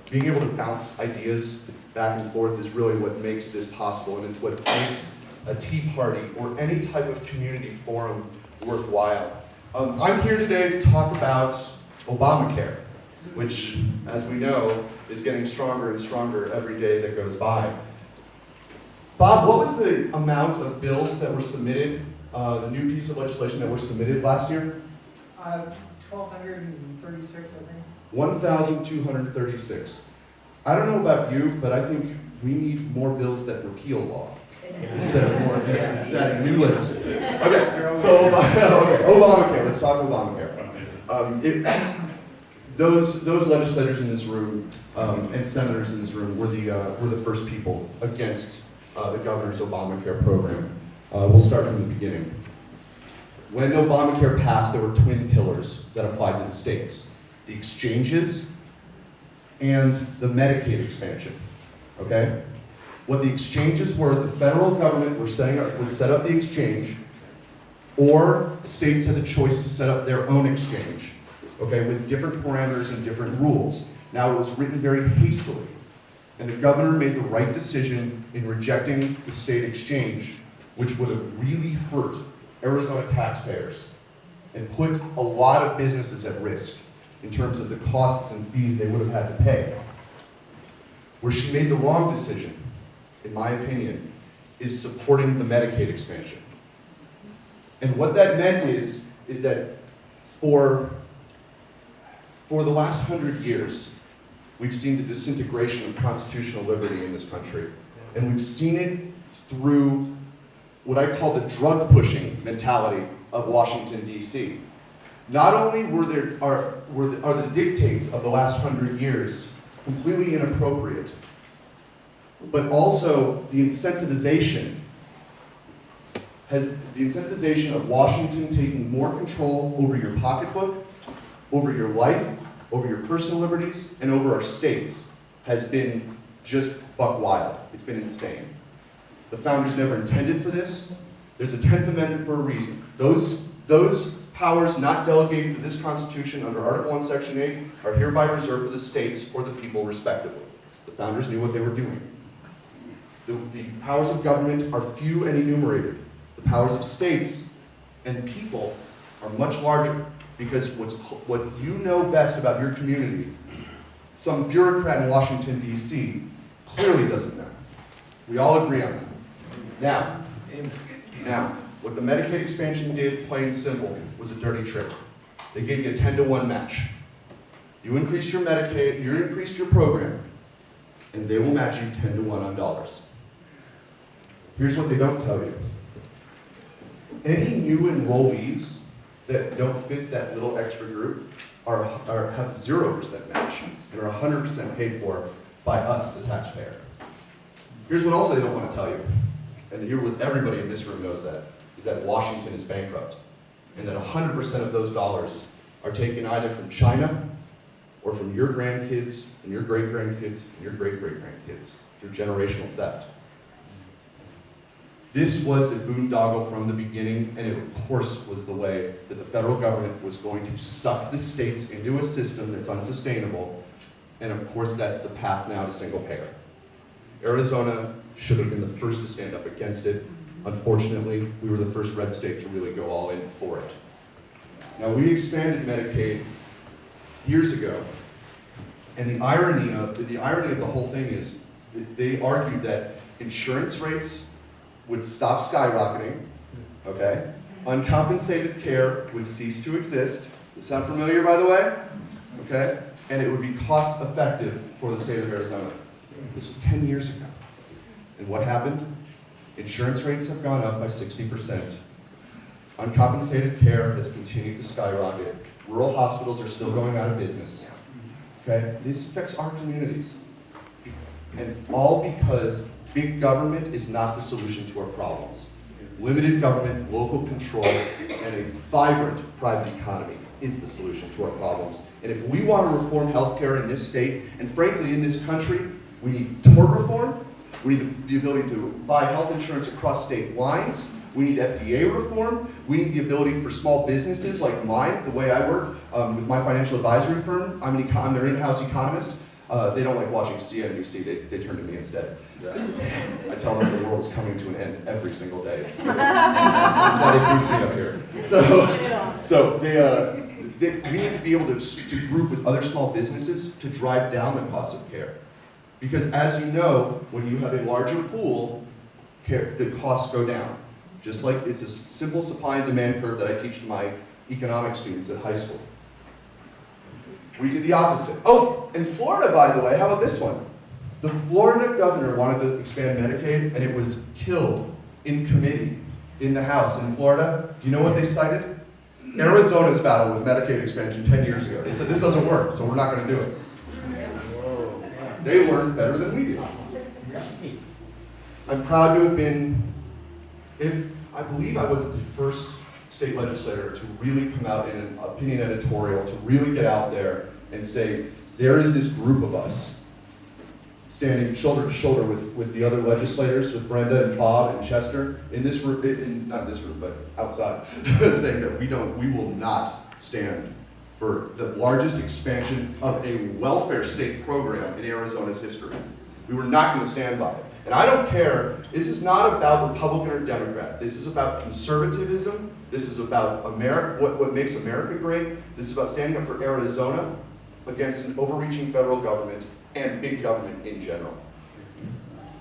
being able to bounce ideas back and forth is really what makes this possible, and it's what makes a Tea Party or any type of community forum worthwhile. I'm here today to talk about Obamacare, which, as we know, is getting stronger and stronger every day that goes by. Bob, what was the amount of bills that were submitted, the new piece of legislation that were submitted last year? 1,236, I think. 1,236. I don't know about you, but I think we need more bills that repeal law instead of more adding new legislation. Okay, so okay, Obamacare. Let's talk Obamacare. Those legislators in this room and senators in this room were the first people against the governor's Obamacare program. We'll start from the beginning. When Obamacare passed, there were twin pillars that applied to the states: the exchanges and the Medicaid expansion. Okay? What the exchanges were, the federal government would set up the exchange, or states had the choice to set up their own exchange, okay, with different parameters and different rules. Now, it was written very hastily, and the governor made the right decision in rejecting the state exchange, which would have really hurt Arizona taxpayers and put a lot of businesses at risk in terms of the costs and fees they would have had to pay. Where she made the wrong decision, in my opinion, is supporting the Medicaid expansion. And what that meant is that for the last 100 years, we've seen the disintegration of constitutional liberty in this country. And we've seen it through what I call the drug-pushing mentality of Washington, D.C. Not only are the dictates of the last 100 years completely inappropriate, but also the incentivization of Washington taking more control over your pocketbook, over your life, over your personal liberties, and over our states has been just buck wild. It's been insane. The founders never intended for this. There's a 10th Amendment for a reason. Those powers not delegated to this Constitution under Article 1, Section 8 are hereby reserved for the states or the people respectively. The founders knew what they were doing. The powers of government are few and enumerated. The powers of states and people are much larger, because what you know best about your community, some bureaucrat in Washington, D.C. clearly doesn't know. We all agree on that. Now, what the Medicaid expansion did, plain and simple, was a dirty trick. They gave you a 10-to-1 match. You increased your Medicaid, you increased your program, and they will match you 10-to-1 on dollars. Here's what they don't tell you. Any new enrollees that don't fit that little extra group have 0% match and are 100% paid for by us, the taxpayer. Here's what also they don't want to tell you, and everybody in this room knows that, is that Washington is bankrupt, and that 100% of those dollars are taken either from China or from your grandkids and your great-grandkids and your great-great-grandkids through generational theft. This was a boondoggle from the beginning, and it of course was the way that the federal government was going to suck the states into a system that's unsustainable, and of course that's the path now to single payer. Arizona should have been the first to stand up against it. Unfortunately, we were the first red state to really go all in for it. Now, we expanded Medicaid years ago, and the irony of the whole thing is that they argued that insurance rates would stop skyrocketing, okay? Uncompensated care would cease to exist. Does that sound familiar, by the way? Okay? And it would be cost effective for the state of Arizona. This was 10 years ago. And what happened? Insurance rates have gone up by 60%. Uncompensated care has continued to skyrocket. Rural hospitals are still going out of business. Okay? This affects our communities. And all because big government is not the solution to our problems. Limited government, local control, and a vibrant private economy is the solution to our problems. And if we want to reform healthcare in this state, and frankly in this country, we need tort reform, we need the ability to buy health insurance across state lines, we need FDA reform, we need the ability for small businesses like mine, the way I work with my financial advisory firm. I'm their in-house economist. They don't like watching CNBC, they turn to me instead. I tell them the world is coming to an end every single day. That's why they group me up here. We need to be able to group with other small businesses to drive down the cost of care. Because as you know, when you have a larger pool, the costs go down. Just like it's a simple supply and demand curve that I teach to my economics students at high school. We did the opposite. Oh, in Florida, by the way, how about this one? The Florida governor wanted to expand Medicaid, and it was killed in committee in the House in Florida. Do you know what they cited? Arizona's battle with Medicaid expansion 10 years ago. They said, this doesn't work, so we're not going to do it. They learned better than we did. I'm proud to have been, I believe I was the first state legislator to really come out in an opinion editorial, to really get out there and say, there is this group of us standing shoulder to shoulder with the other legislators, with Brenda and Bob and Chester, in this room, not in this room, but outside, saying that we will not stand for the largest expansion of a welfare state program in Arizona's history. We were not going to stand by it. And I don't care, this is not about Republican or Democrat. This is about conservatism. This is about what makes America great. This is about standing up for Arizona against an overreaching federal government and big government in general.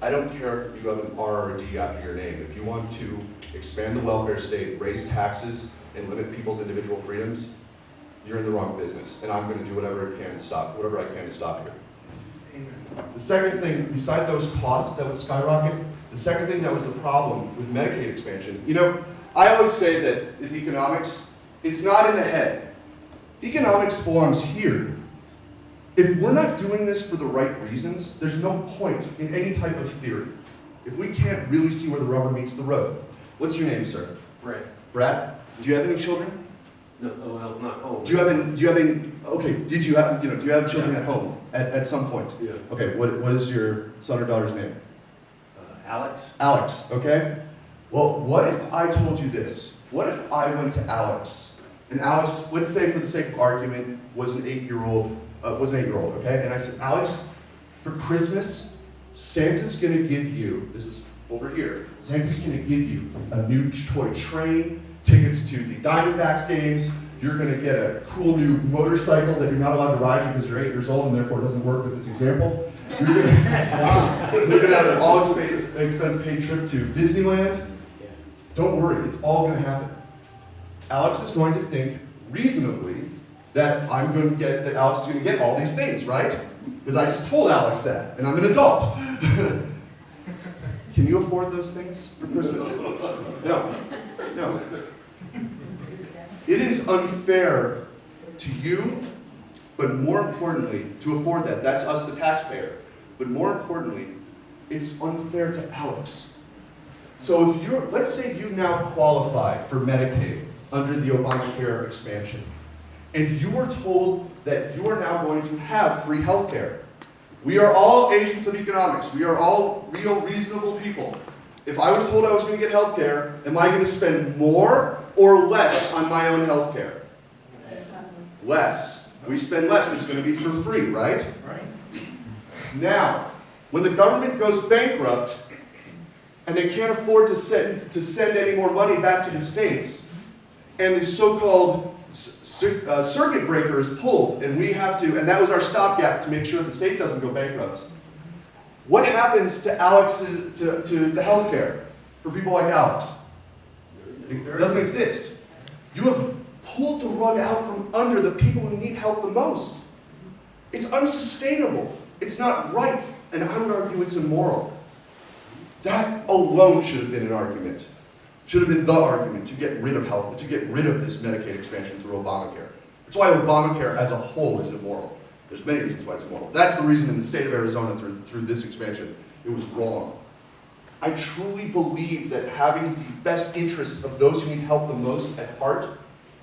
I don't care if you have an R or a D after your name. If you want to expand the welfare state, raise taxes, and limit people's individual freedoms, you're in the wrong business. And I'm going to do whatever I can to stop you. The second thing, beside those costs that would skyrocket, the second thing that was the problem with Medicaid expansion, I always say that with economics, it's not in the head. Economics belongs here. If we're not doing this for the right reasons, there's no point in any type of theory. If we can't really see where the rubber meets the road. What's your name, sir? Brad. Brad? Do you have any children? No, well, not home. Do you have children at home at some point? Yeah. Okay, what is your son or daughter's name? Alex? Alex, okay? Well, what if I told you this? What if I went to Alex, and Alex, let's say for the sake of argument, was an 8-year-old, okay? And I said, Alex, for Christmas, Santa's gonna give you, this is over here, Santa's gonna give you a new toy train, tickets to the Diamondbacks games, you're gonna get a cool new motorcycle that you're not allowed to ride because you're 8 years old and therefore it doesn't work with this example. You're gonna have an all-expense paid trip to Disneyland. Don't worry, it's all gonna happen. Alex is going to think reasonably that Alex is gonna get all these things, right? Because I just told Alex that, and I'm an adult. Can you afford those things for Christmas? No. It is unfair to you, but more importantly, to afford that. That's us, the taxpayer. But more importantly, it's unfair to Alex. So let's say you now qualify for Medicaid under the Obamacare expansion, and you were told that you are now going to have free health care. We are all agents of economics. We are all real, reasonable people. If I was told I was going to get health care, am I going to spend more or less on my own health care? Less. We spend less because it's going to be for free, right? Right. Now, when the government goes bankrupt and they can't afford to send any more money back to the states, and the so-called circuit breaker is pulled, and we have to, and that was our stopgap to make sure the state doesn't go bankrupt. What happens to to the health care for people like Alex? It doesn't exist. You have pulled the rug out from under the people who need help the most. It's unsustainable. It's not right. And I would argue it's immoral. That alone should have been an argument. Should have been the argument to get rid of health, to get rid of this Medicaid expansion through Obamacare. That's why Obamacare as a whole is immoral. There's many reasons why it's immoral. That's the reason in the state of Arizona through this expansion, it was wrong. I truly believe that having the best interests of those who need help the most at heart,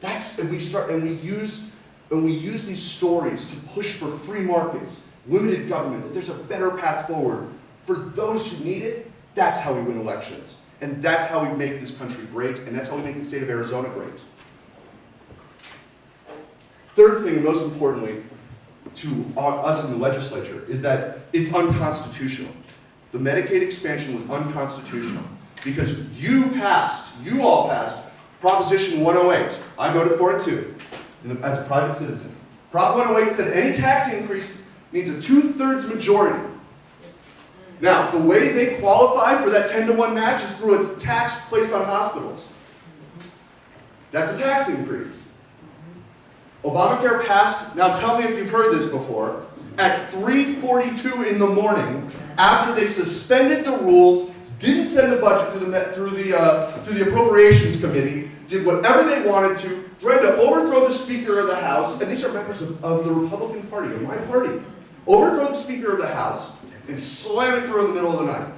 and we use these stories to push for free markets, limited government, that there's a better path forward for those who need it. That's how we win elections. And that's how we make this country great, and that's how we make the state of Arizona great. Third thing, and most importantly, to us in the legislature, is that it's unconstitutional. The Medicaid expansion was unconstitutional because you all passed Proposition 108. I voted for it too, as a private citizen. Prop 108 said any tax increase needs a 2/3 majority. Now, the way they qualify for that 10-to-1 match is through a tax placed on hospitals. That's a tax increase. Obamacare passed, now tell me if you've heard this before, at 3:42 in the morning after they suspended the rules, didn't send the budget through the Appropriations Committee, did whatever they wanted to, threatened to overthrow the Speaker of the House, and these are members of the Republican Party, of my party, overthrow the Speaker of the House and slam it through in the middle of the night.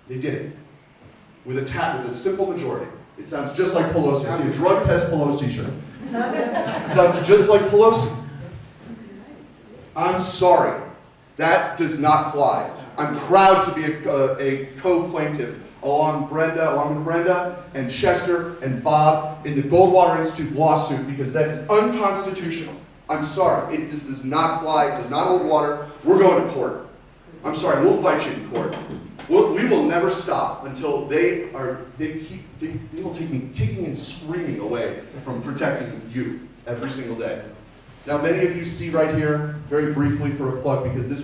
They did it with a simple majority. It sounds just like Pelosi. I see a drug test Pelosi shirt. It sounds just like Pelosi. I'm sorry. That does not fly. I'm proud to be a co-plaintiff along with Brenda and Chester and Bob in the Goldwater Institute lawsuit because that is unconstitutional. I'm sorry. It just does not fly. It does not hold water. We're going to court. I'm sorry. We'll fight you in court. We will never stop until they will take me kicking and screaming away from protecting you every single day. Now, many of you see right here, very briefly for a plug, because this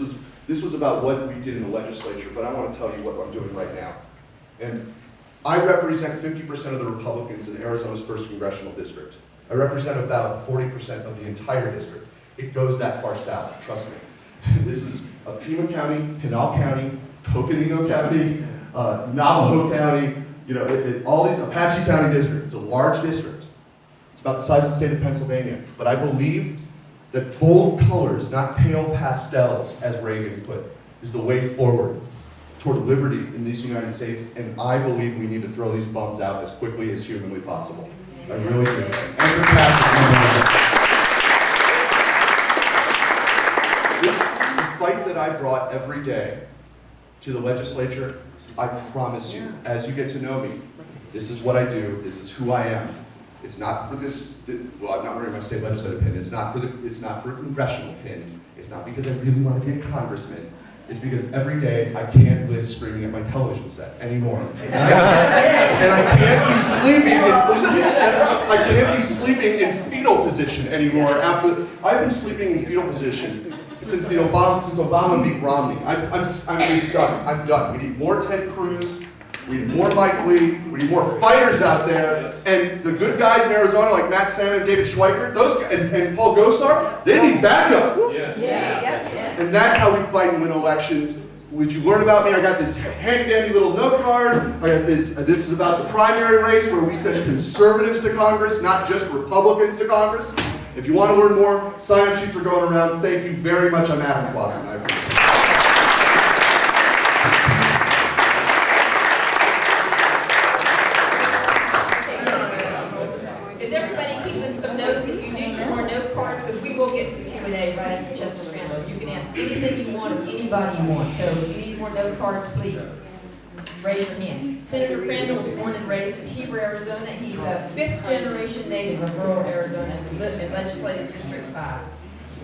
was about what we did in the legislature, but I want to tell you what I'm doing right now. And I represent 50% of the Republicans in Arizona's 1st Congressional District. I represent about 40% of the entire district. It goes that far south, trust me. This is Pima County, Pinal County, Coconino County, Navajo County, all these, Apache County district. It's a large district. It's about the size of the state of Pennsylvania. But I believe that bold colors, not pale pastels, as Reagan put, is the way forward toward liberty in these United States, and I believe we need to throw these bums out as quickly as humanly possible. I really do. And for the fight that I brought every day to the legislature, I promise you, as you get to know me, this is what I do, this is who I am. It's not for this, well, I'm not wearing my state legislative pin. It's not for a congressional pin. It's not because I really want to be a congressman. It's because every day I can't live screaming at my television set anymore. And I can't be sleeping in fetal position anymore after, I've been sleeping in fetal position since Obama beat Romney. It's done. I'm done. We need more Ted Cruz. We need more Mike Lee. We need more fighters out there. And the good guys in Arizona, like Matt Salmon and David Schweikert, and Paul Gosar, they need backup. And that's how we fight and win elections. If you learn about me, I got this handy-dandy little note card. I got this is about the primary race where we send conservatives to Congress, not just Republicans to Congress. If you want to learn more, sign-up sheets are going around. Thank you very much. I'm Adam Clausen. I appreciate it. Right after Chester Crandall. You can ask anything you want of anybody you want. So if you need more note cards, please raise your hand. Senator Crandall was born and raised in Heber, Arizona. He's a 5th-generation native of rural Arizona and lived in Legislative District 5.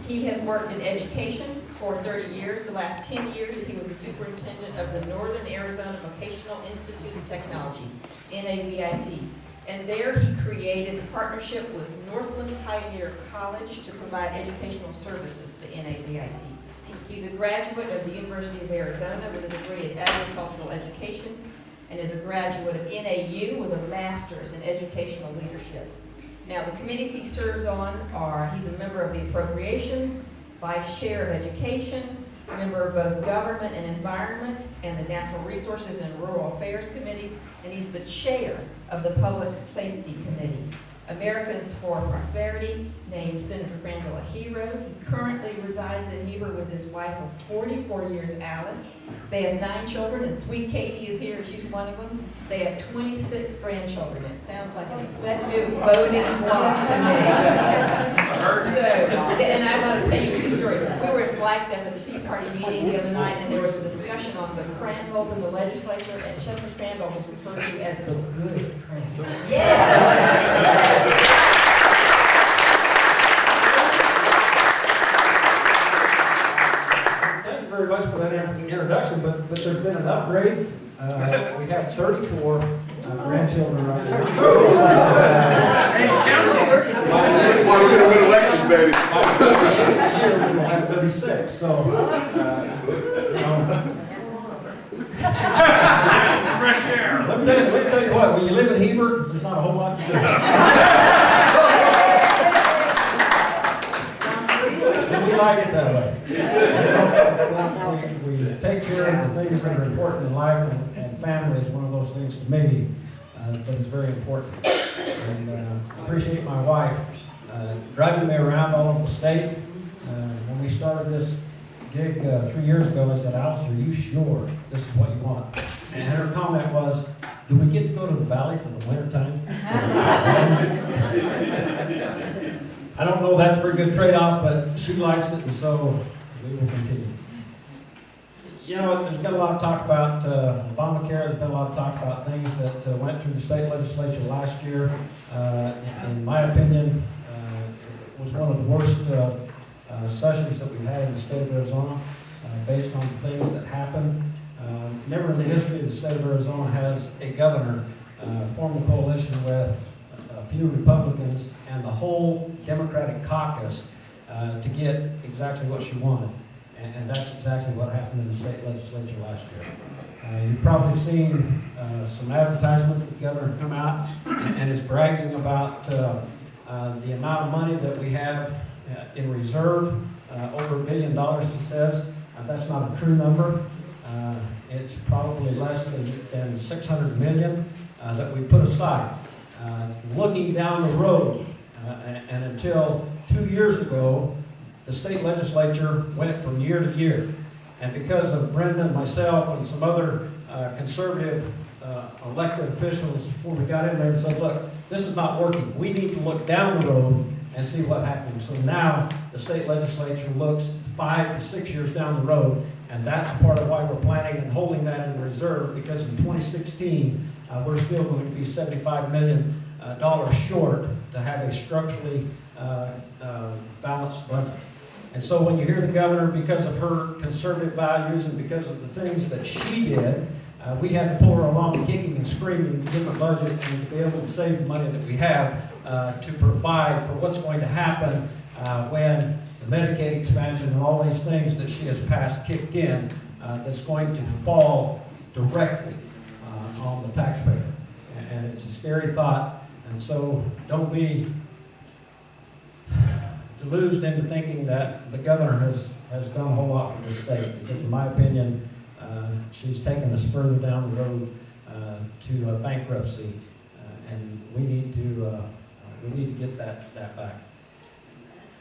He has worked in education for 30 years. The last 10 years, he was the superintendent of the Northern Arizona Vocational Institute of Technology, NAVIT. And there he created a partnership with Northland Pioneer College to provide educational services to NAVIT. He's a graduate of the University of Arizona with a degree in agricultural education and is a graduate of NAU with a master's in educational leadership. Now, the committees he serves on are, he's a member of the Appropriations, Vice Chair of Education, member of both Government and Environment and the Natural Resources and Rural Affairs Committees, and he's the chair of the Public Safety Committee. Americans for Prosperity named Senator Crandall a hero. He currently resides in Heber with his wife of 44 years, Alice. They have 9 children, and sweet Katie is here, she's one of them. They have 26 grandchildren. It sounds like an effective voting block to me. And I want to tell you a story. We were in Flagstaff at the Tea Party meetings the other night, and there was a discussion on the Crandalls in the legislature, and Chester Crandall was referred to as the good Crandall. Yes! Thank you very much for that introduction, but there's been an upgrade. We have 34 grandchildren right now. That's why we're going to win elections, baby. By the end of the year, we will have 36. So, Fresh air. let me tell you what, when you live in Heber, there's not a whole lot to do. We take care of the things that are important in life, and family is one of those things to me that is very important. And I appreciate my wife driving me around all over the state. When we started this gig 3 years ago, I said, Alice, are you sure this is what you want? And her comment was, do we get to go to the valley for the winter time? I don't know that's a very good trade-off, but she likes it, and so we will continue. You know, there's been a lot of talk about Obamacare. There's been a lot of talk about things that went through the state legislature last year. In my opinion, it was one of the worst sessions that we've had in the state of Arizona, based on the things that happened. Never in the history of the state of Arizona has a governor formed a coalition with a few Republicans and the whole Democratic caucus to get exactly what she wanted. And that's exactly what happened in the state legislature last year. You've probably seen some advertisements that the governor come out and is bragging about the amount of money that we have in reserve, over $1 billion, he says. That's not a true number. It's probably less than $600 million that we put aside. Looking down the road, and until 2 years ago, the state legislature went from year to year. And because of Brenda and myself and some other conservative elected officials, when we got in there and said, look, this is not working. We need to look down the road and see what happens. So now the state legislature looks 5 to 6 years down the road, and that's part of why we're planning and holding that in reserve, because in 2016, we're still going to be $75 million short to have a structurally balanced budget. And so when you hear the governor, because of her conservative values and because of the things that she did, we had to pull her along kicking and screaming to give a budget and to be able to save the money that we have to provide for what's going to happen when the Medicaid expansion and all these things that she has passed kicked in, that's going to fall directly on the taxpayer. And it's a scary thought. And so don't be deluged into thinking that the governor has done a whole lot for the state, because in my opinion, she's taken us further down the road to bankruptcy, and we need to get that back.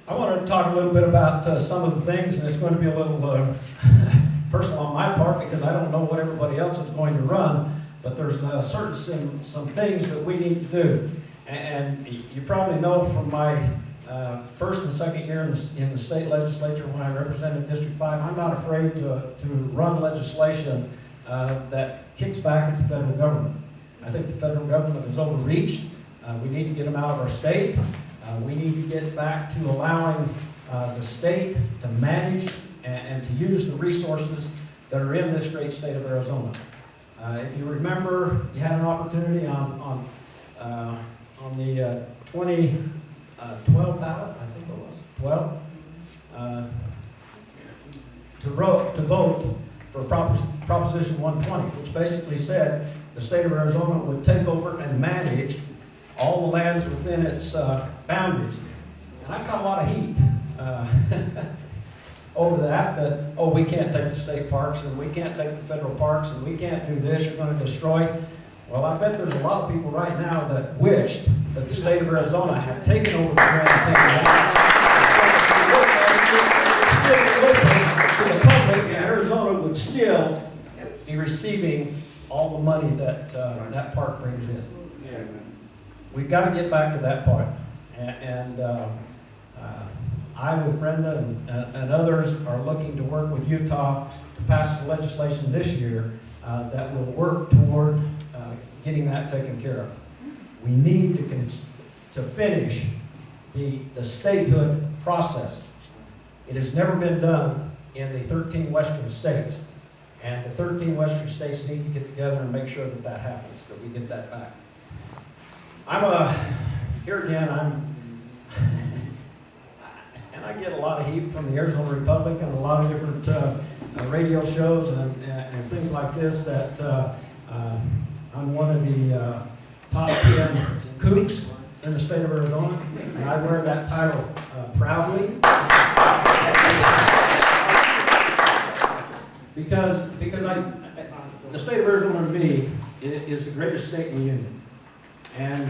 I want to talk a little bit about some of the things, and it's going to be a little personal on my part, because I don't know what everybody else is going to run, but there's some things that we need to do. And you probably know from my first and second year in the state legislature when I represented District 5, I'm not afraid to run legislation that kicks back at the federal government. I think the federal government is overreached. We need to get them out of our state. We need to get back to allowing the state to manage and to use the resources that are in this great state of Arizona. If you remember, you had an opportunity on the 2012 ballot, I think it was 12, to vote for Proposition 120, which basically said the state of Arizona would take over and manage all the lands within its boundaries. And I got a lot of heat over that, oh, we can't take the state parks, and we can't take the federal parks, and we can't do this, you're going to destroy. Well, I bet there's a lot of people right now that wished that the state of Arizona had taken over the Grand Canyon. To the public, and Arizona would still be receiving all the money that that park brings in. We've got to get back to that point. And I, with Brenda and others, are looking to work with Utah to pass the legislation this year that will work toward getting that taken care of. We need to finish the statehood process. It has never been done in the 13 western states. And the 13 western states need to get together and make sure that that happens, that we get that back. Here again, and I get a lot of heat from the Arizona Republic and a lot of different radio shows and things like this, that I'm one of the top 10 kooks in the state of Arizona, and I wear that title proudly. because the state of Arizona to me is the greatest state in the union. And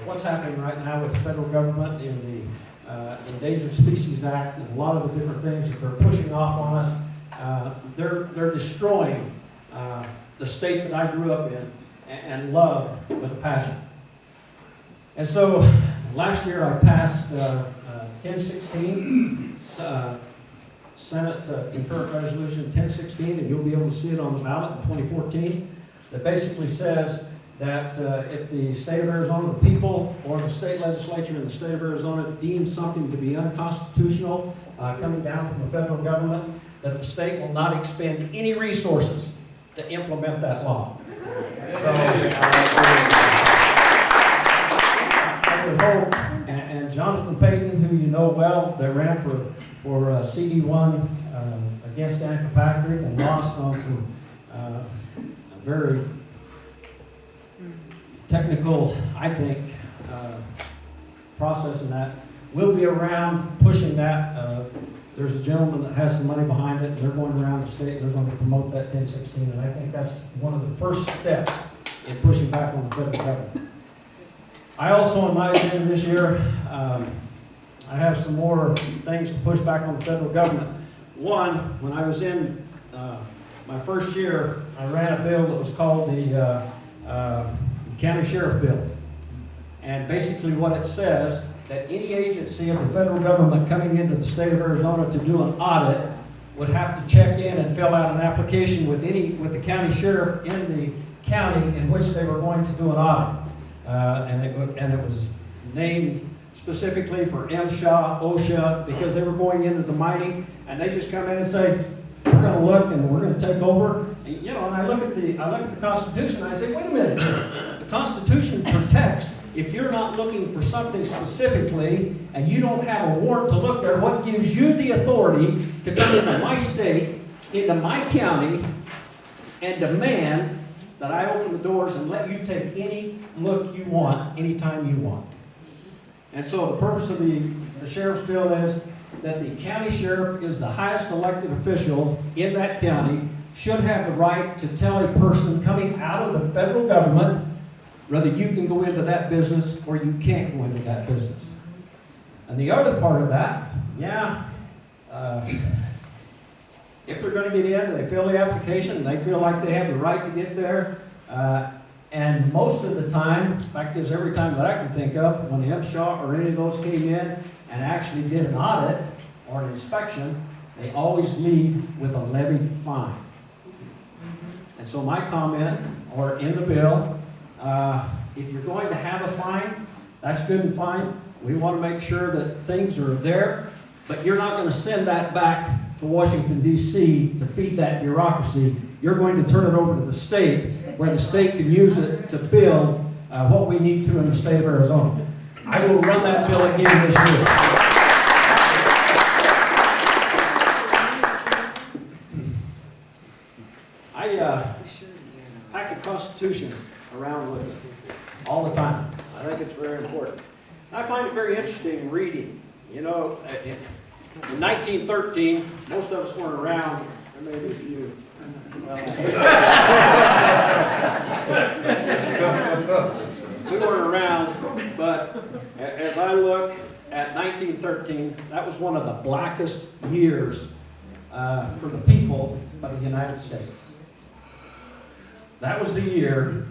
what's happening right now with the federal government in the Endangered Species Act and a lot of the different things that they're pushing off on us, they're destroying the state that I grew up in and love with a passion. And so last year I passed 1016, Senate concurrent resolution 1016, and you'll be able to see it on the ballot in 2014, that basically says that if the state of Arizona, the people, or the state legislature in the state of Arizona deems something to be unconstitutional coming down from the federal government, that the state will not expend any resources to implement that law. And Jonathan Payton, who you know well, they ran for CD1 against Dan Kirkpatrick and lost on some very technical, I think, process in that. We'll be around pushing that. There's a gentleman that has some money behind it, and they're going around the state, and they're going to promote that 1016, and I think that's one of the first steps in pushing back on the federal government. I also, in my agenda this year, I have some more things to push back on the federal government. One, when I was in my first year, I ran a bill that was called the County Sheriff Bill. And basically what it says, that any agency of the federal government coming into the state of Arizona to do an audit would have to check in and fill out an application with the county sheriff in the county in which they were going to do an audit. And it was named specifically for MSHA, OSHA, because they were going into the mining, and they just come in and say, we're going to look and we're going to take over. And, you know, and I look at the Constitution and I say, wait a minute, the Constitution protects. If you're not looking for something specifically and you don't have a warrant to look there, what gives you the authority to come into my state, into my county, and demand that I open the doors and let you take any look you want, anytime you want? And so the purpose of the sheriff's bill is that the county sheriff is the highest elected official in that county, should have the right to tell a person coming out of the federal government whether you can go into that business or you can't go into that business. And the other part of that, if they're going to get in, they fill the application, and they feel like they have the right to get there. And most of the time, in fact, there's every time that I can think of, when the MSHA or any of those came in and actually did an audit or an inspection, they always leave with a levied fine. And so my comment, or in the bill, if you're going to have a fine, that's good and fine. We want to make sure that things are there, but you're not going to send that back to Washington, D.C. to feed that bureaucracy. You're going to turn it over to the state, where the state can use it to build what we need to in the state of Arizona. I will run that bill again this year. I pack a Constitution around with me all the time. I think it's very important. I find it very interesting reading. You know, in 1913, most of us weren't around. There may be a few. We weren't around, but as I look at 1913, that was one of the blackest years for the people of the United States. That was the year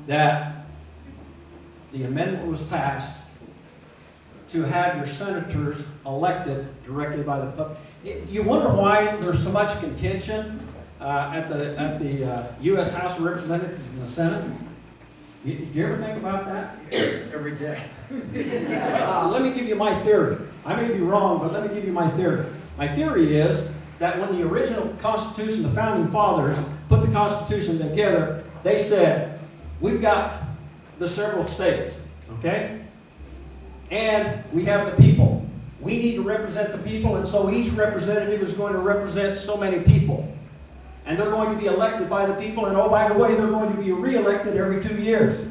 that the amendment was passed to have your senators elected directly by the public. You wonder why there's so much contention at the U.S. House of Representatives and the Senate? Do you ever think about that? Every day. Let me give you my theory. I may be wrong, but let me give you my theory. My theory is that when the original Constitution, the Founding Fathers, put the Constitution together, they said, we've got the several states, okay? And we have the people. We need to represent the people, and so each representative is going to represent so many people. And they're going to be elected by the people, and oh, by the way, they're going to be re-elected every 2 years.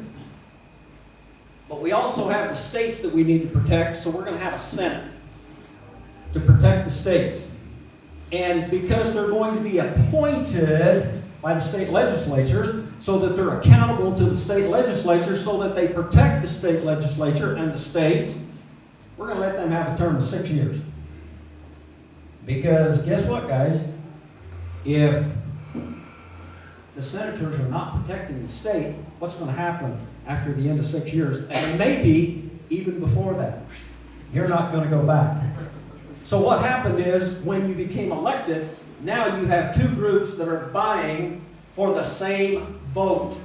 But we also have the states that we need to protect, so we're going to have a Senate to protect the states. And because they're going to be appointed by the state legislatures, so that they're accountable to the state legislature, so that they protect the state legislature and the states, we're going to let them have a term of 6 years. Because guess what, guys? If the senators are not protecting the state, what's going to happen after the end of 6 years? And maybe even before that. You're not going to go back. So what happened is, when you became elected, now you have two groups that are vying for the same vote.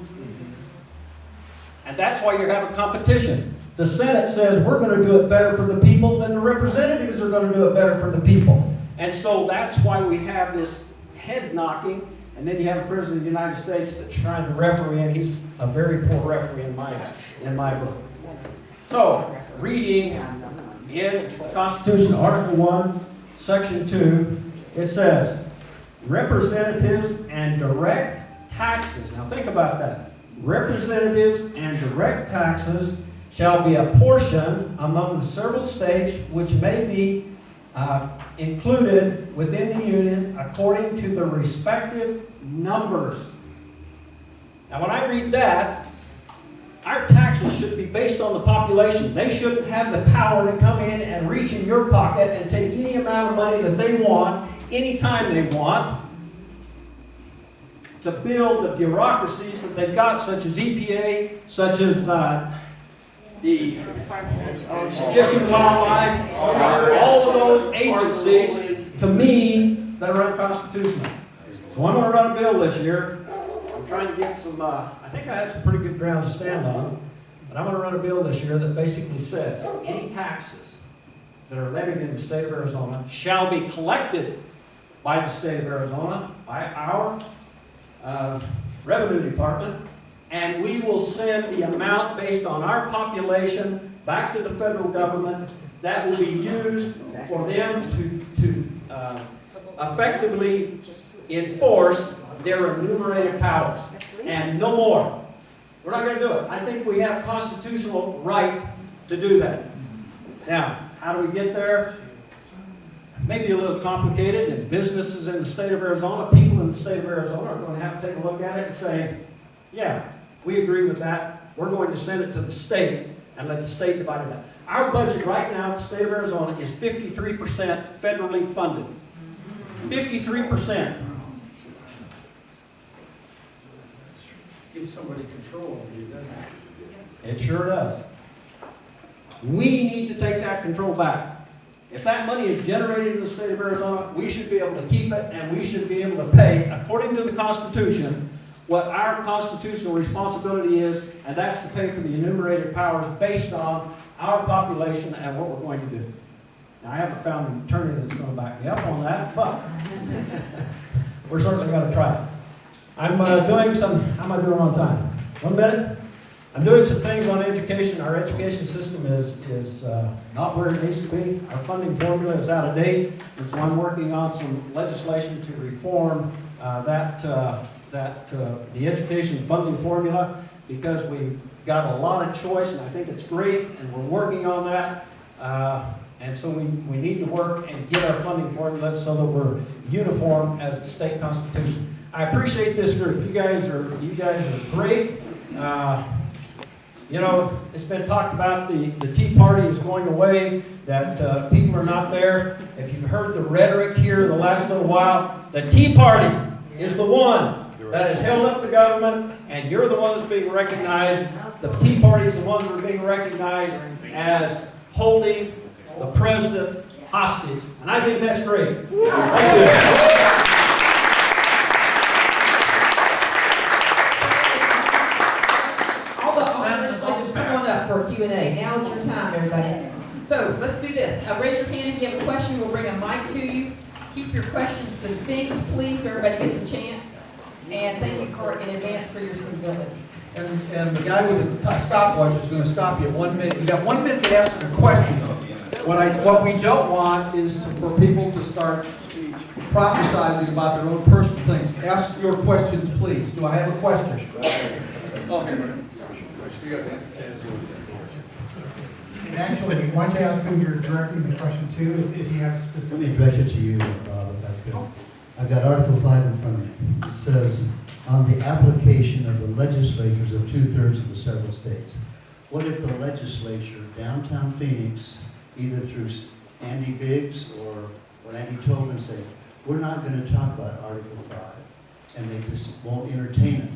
And that's why you're having competition. The Senate says we're going to do it better for the people, than the representatives are going to do it better for the people. And so that's why we have this head knocking, and then you have a president of the United States that's trying to referee, and he's a very poor referee in my book. So, reading in the Constitution, Article 1, Section 2, it says, representatives and direct taxes. Now think about that. Representatives and direct taxes shall be apportioned among the several states which may be included within the Union according to the respective numbers. Now when I read that, our taxes should be based on the population. They shouldn't have the power to come in and reach in your pocket and take any amount of money that they want, anytime they want, to build the bureaucracies that they've got, such as EPA, such as the Fish and Wildlife, all of those agencies, to me, that are unconstitutional. So I'm going to run a bill this year. I'm trying to get some, I think I have some pretty good ground to stand on, but I'm going to run a bill this year that basically says any taxes that are levied in the state of Arizona shall be collected by the state of Arizona, by our revenue department, and we will send the amount based on our population back to the federal government that will be used for them to effectively enforce their enumerated powers, and no more. We're not going to do it. I think we have constitutional right to do that. Now, how do we get there? Maybe a little complicated, and businesses in the state of Arizona, people in the state of Arizona are going to have to take a look at it and say, yeah, we agree with that. We're going to send it to the state and let the state divide it up. Our budget right now in the state of Arizona is 53% federally funded. 53%. Give somebody control over you, doesn't it? It sure does. We need to take that control back. If that money is generated in the state of Arizona, we should be able to keep it, and we should be able to pay, according to the Constitution, what our constitutional responsibility is, and that's to pay for the enumerated powers based on our population and what we're going to do. Now, I haven't found an attorney that's going to back me up on that, but we're certainly going to try it. I'm doing some, how am I doing on time? 1 minute? I'm doing some things on education. Our education system is not where it needs to be. Our funding formula is out of date, and so I'm working on some legislation to reform the education funding formula, because we've got a lot of choice, and I think it's great, and we're working on that. And so we need to work and get our funding formula so that we're uniform as the state constitution. I appreciate this group. You guys are great. You know, it's been talked about the Tea Party is going away, that people are not there. If you've heard the rhetoric here the last little while, the Tea Party is the one that has held up the government, and you're the ones being recognized. The Tea Party is the ones that are being recognized as holding the president hostage. And I think that's great. Thank you. For Q&A. Now is your time, everybody. So let's do this. Raise your hand if you have a question. We'll bring a mic to you. Keep your questions succinct, please, so everybody gets a chance. And thank you in advance for your civility. And the guy with the stopwatch is going to stop you at 1 minute. You got 1 minute to ask a question. What we don't want is for people to start prophesizing about their own personal things. Ask your questions, please. Do I have a question? Okay. And actually, why don't you ask who you're directing the question to, if you have Let me specific. address it to you, Bob, if that's good. I've got Article 5 in front of me. It says, on the application of the legislatures of 2/3 of the several states. What if the legislature, downtown Phoenix, either through Andy Biggs or Andy Tobin say, we're not going to talk about Article 5, and they just won't entertain it?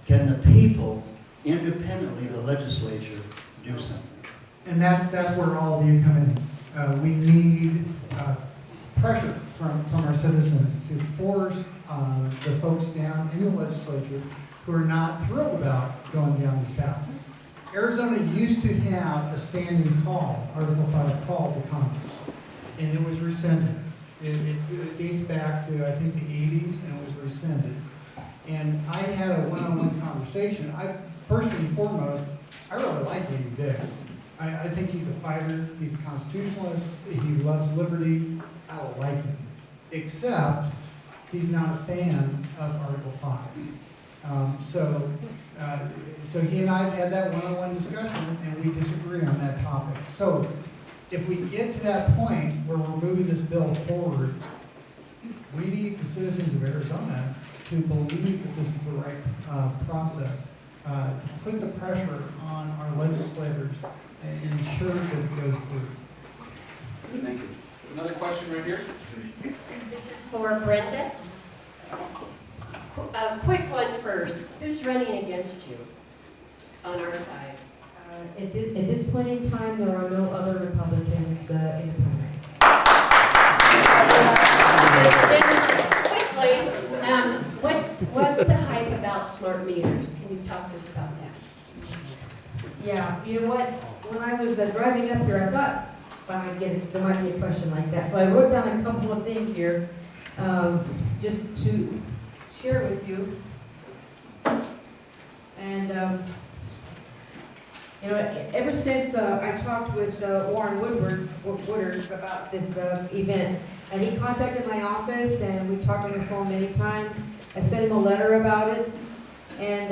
Can the people, independently of the legislature, do something? And that's where all of you come in. We need pressure from our citizens to force the folks down in the legislature who are not thrilled about going down this path. Arizona used to have a standing call, Article 5 call to Congress, and it was rescinded. It dates back to, I think, the 80s, and it was rescinded. And I had a one-on-one conversation. First and foremost, I really like Andy Biggs. I think he's a fighter, he's a constitutionalist, he loves liberty. I like him, except he's not a fan of Article 5. So he and I have had that one-on-one discussion, and we disagree on that topic. So if we get to that point where we're moving this bill forward, we need the citizens of Arizona to believe that this is the right process, to put the pressure on our legislators and ensure that it goes through. Thank you. Another question right here? This is for Brenda. A quick one first. Who's running against you on our side? At this point in time, there are no other Republicans in the primary. Quickly, what's the hype about smart meters? Can you talk to us about that? Yeah, you know what? When I was driving up here, I thought there might be a question like that. So I wrote down a couple of things here just to share with you. And you know, ever since I talked with Warren Woodward about this event, and he contacted my office, and we talked on the phone many times. I sent him a letter about it, and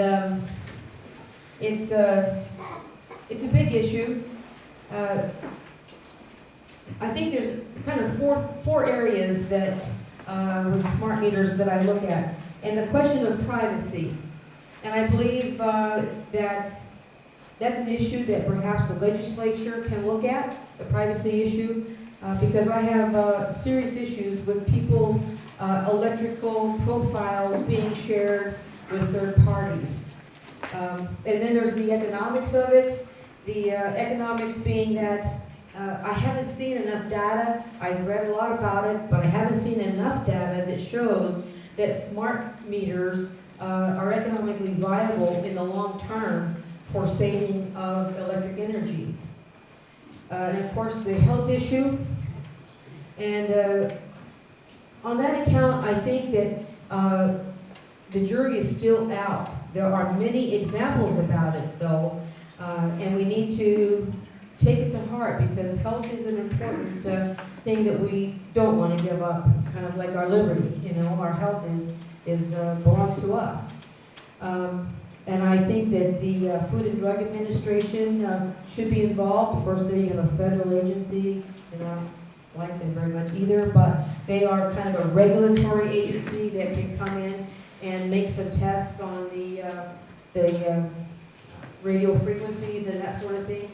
it's a big issue. I think there's kind of four areas that with smart meters that I look at, and the question of privacy, and I believe that's an issue that perhaps the legislature can look at, the privacy issue, because I have serious issues with people's electrical profiles being shared with third parties. And then there's the economics of it. The economics being that I haven't seen enough data. I've read a lot about it, but I haven't seen enough data that shows that smart meters are economically viable in the long term for saving of electric energy. And of course, the health issue. And on that account, I think that the jury is still out. There are many examples about it, though, and we need to take it to heart because health is an important thing that we don't want to give up. It's kind of like our liberty, you know. Our health belongs to us. And I think that the Food and Drug Administration should be involved. Of course, they have a federal agency, you know, I don't like them very much either, but they are kind of a regulatory agency that can come in and make some tests on the radio frequencies and that sort of thing.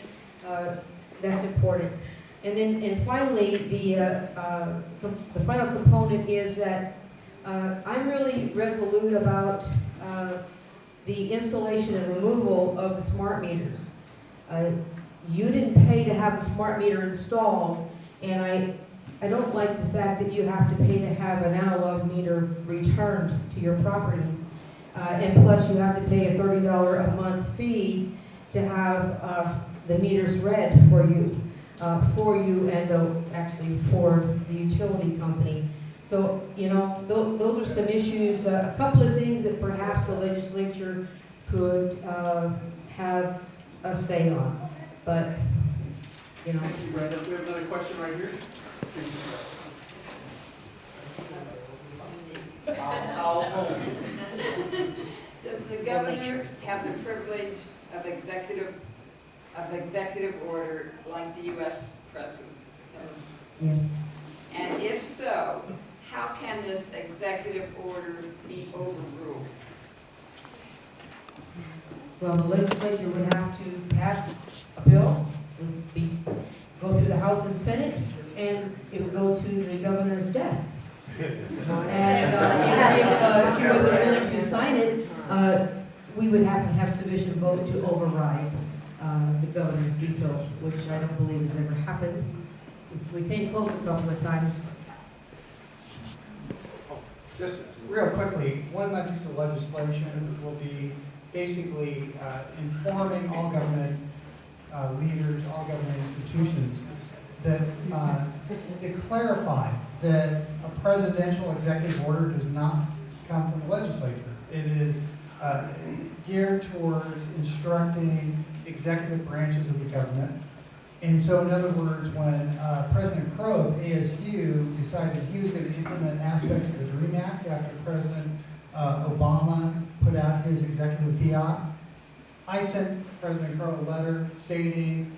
That's important. And finally, the final component is that I'm really resolute about the installation and removal of the smart meters. You didn't pay to have the smart meter installed, and I don't like the fact that you have to pay to have an analog meter returned to your property. And plus you have to pay a $30 a month fee to have the meters read for you and actually for the utility company. So, you know, those are some issues, a couple of things that perhaps the legislature could have a say on. But, you know. Thank you, Brenda. We have another question right here. Does the governor have the privilege of executive order like the U.S. President does? Yes. And if so, how can this executive order be overruled? Well, the legislature would have to pass a bill, go through the House and Senate, and it would go to the governor's desk. And if she wasn't willing to sign it, we would have to have sufficient vote to override the governor's veto, which I don't believe has ever happened. We came close a couple of times. Just real quickly, one piece of legislation will be basically informing all government leaders, all government institutions, that to clarify that a presidential executive order does not come from the legislature. It is geared towards instructing executive branches of the government. And so, in other words, when President Crow of ASU decided he was going to implement aspects of the DREAM Act after President Obama put out his executive fiat, I sent President Crow a letter stating,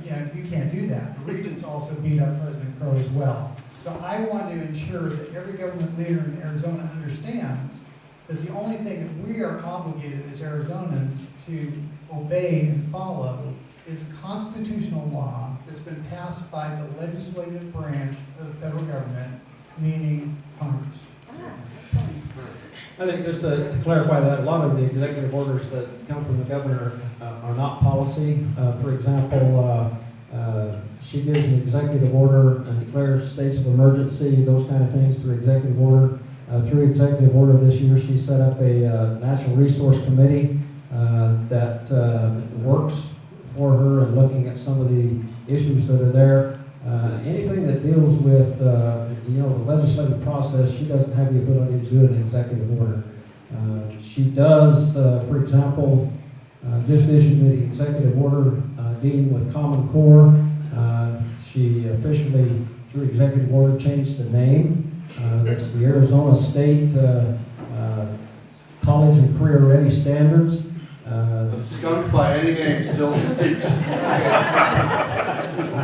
you can't do that. The regents also beat up President Crow as well. So I want to ensure that every government leader in Arizona understands that the only thing that we are obligated as Arizonans to obey and follow is constitutional law that's been passed by the legislative branch of the federal government, meaning Congress. I think just to clarify that, a lot of the executive orders that come from the governor are not policy. For example, she gives an executive order and declares states of emergency, those kind of things through executive order. Through executive order this year, she set up a Natural Resource Committee that works for her and looking at some of the issues that are there. Anything that deals with the legislative process, she doesn't have the ability to do an executive order. She does, for example, just issued the executive order dealing with Common Core. She officially, through executive order, changed the name. That's the Arizona State College and Career Ready Standards. The skunk by any name still stinks.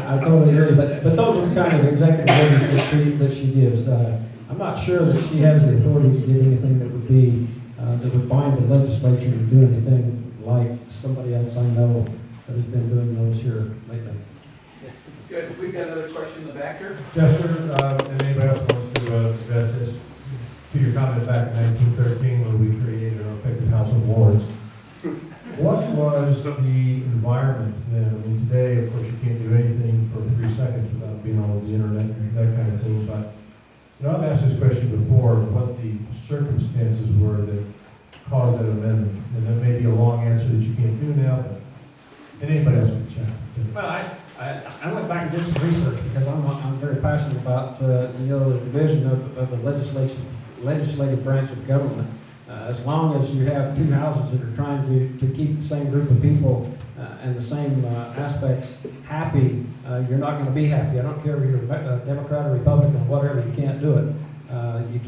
I totally agree, but those are the kind of executive orders that she gives. I'm not sure that she has the authority to give anything that would be, that would bind the legislature to do anything like somebody else I know that has been doing those here lately. Good, we've got another question in the back here. Yes, sir, and anybody else wants to address this? To your comment back in 1913 when we created our effective House of Lords. What was the environment then? I mean, today, of course, you can't do anything for 3 seconds without being on the internet and that kind of thing. But I've asked this question before, what the circumstances were that caused that amendment. And that may be a long answer that you can't do now, but anybody else can chat. Well, I went back and did some research because I'm very passionate about the division of the legislative branch of government. As long as you have two houses that are trying to keep the same group of people and the same aspects happy, you're not going to be happy. I don't care if you're a Democrat or Republican or whatever. You can't do it. You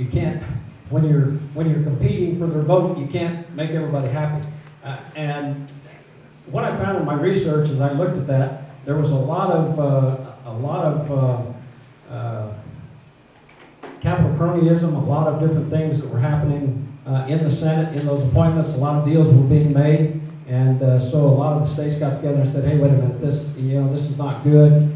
can't. When you're competing for their vote, you can't make everybody happy. And what I found in my research as I looked at that, there was a lot of capital cronyism, a lot of different things that were happening in the Senate, in those appointments. A lot of deals were being made, and so a lot of the states got together and said, "Hey, wait a minute, this is not good."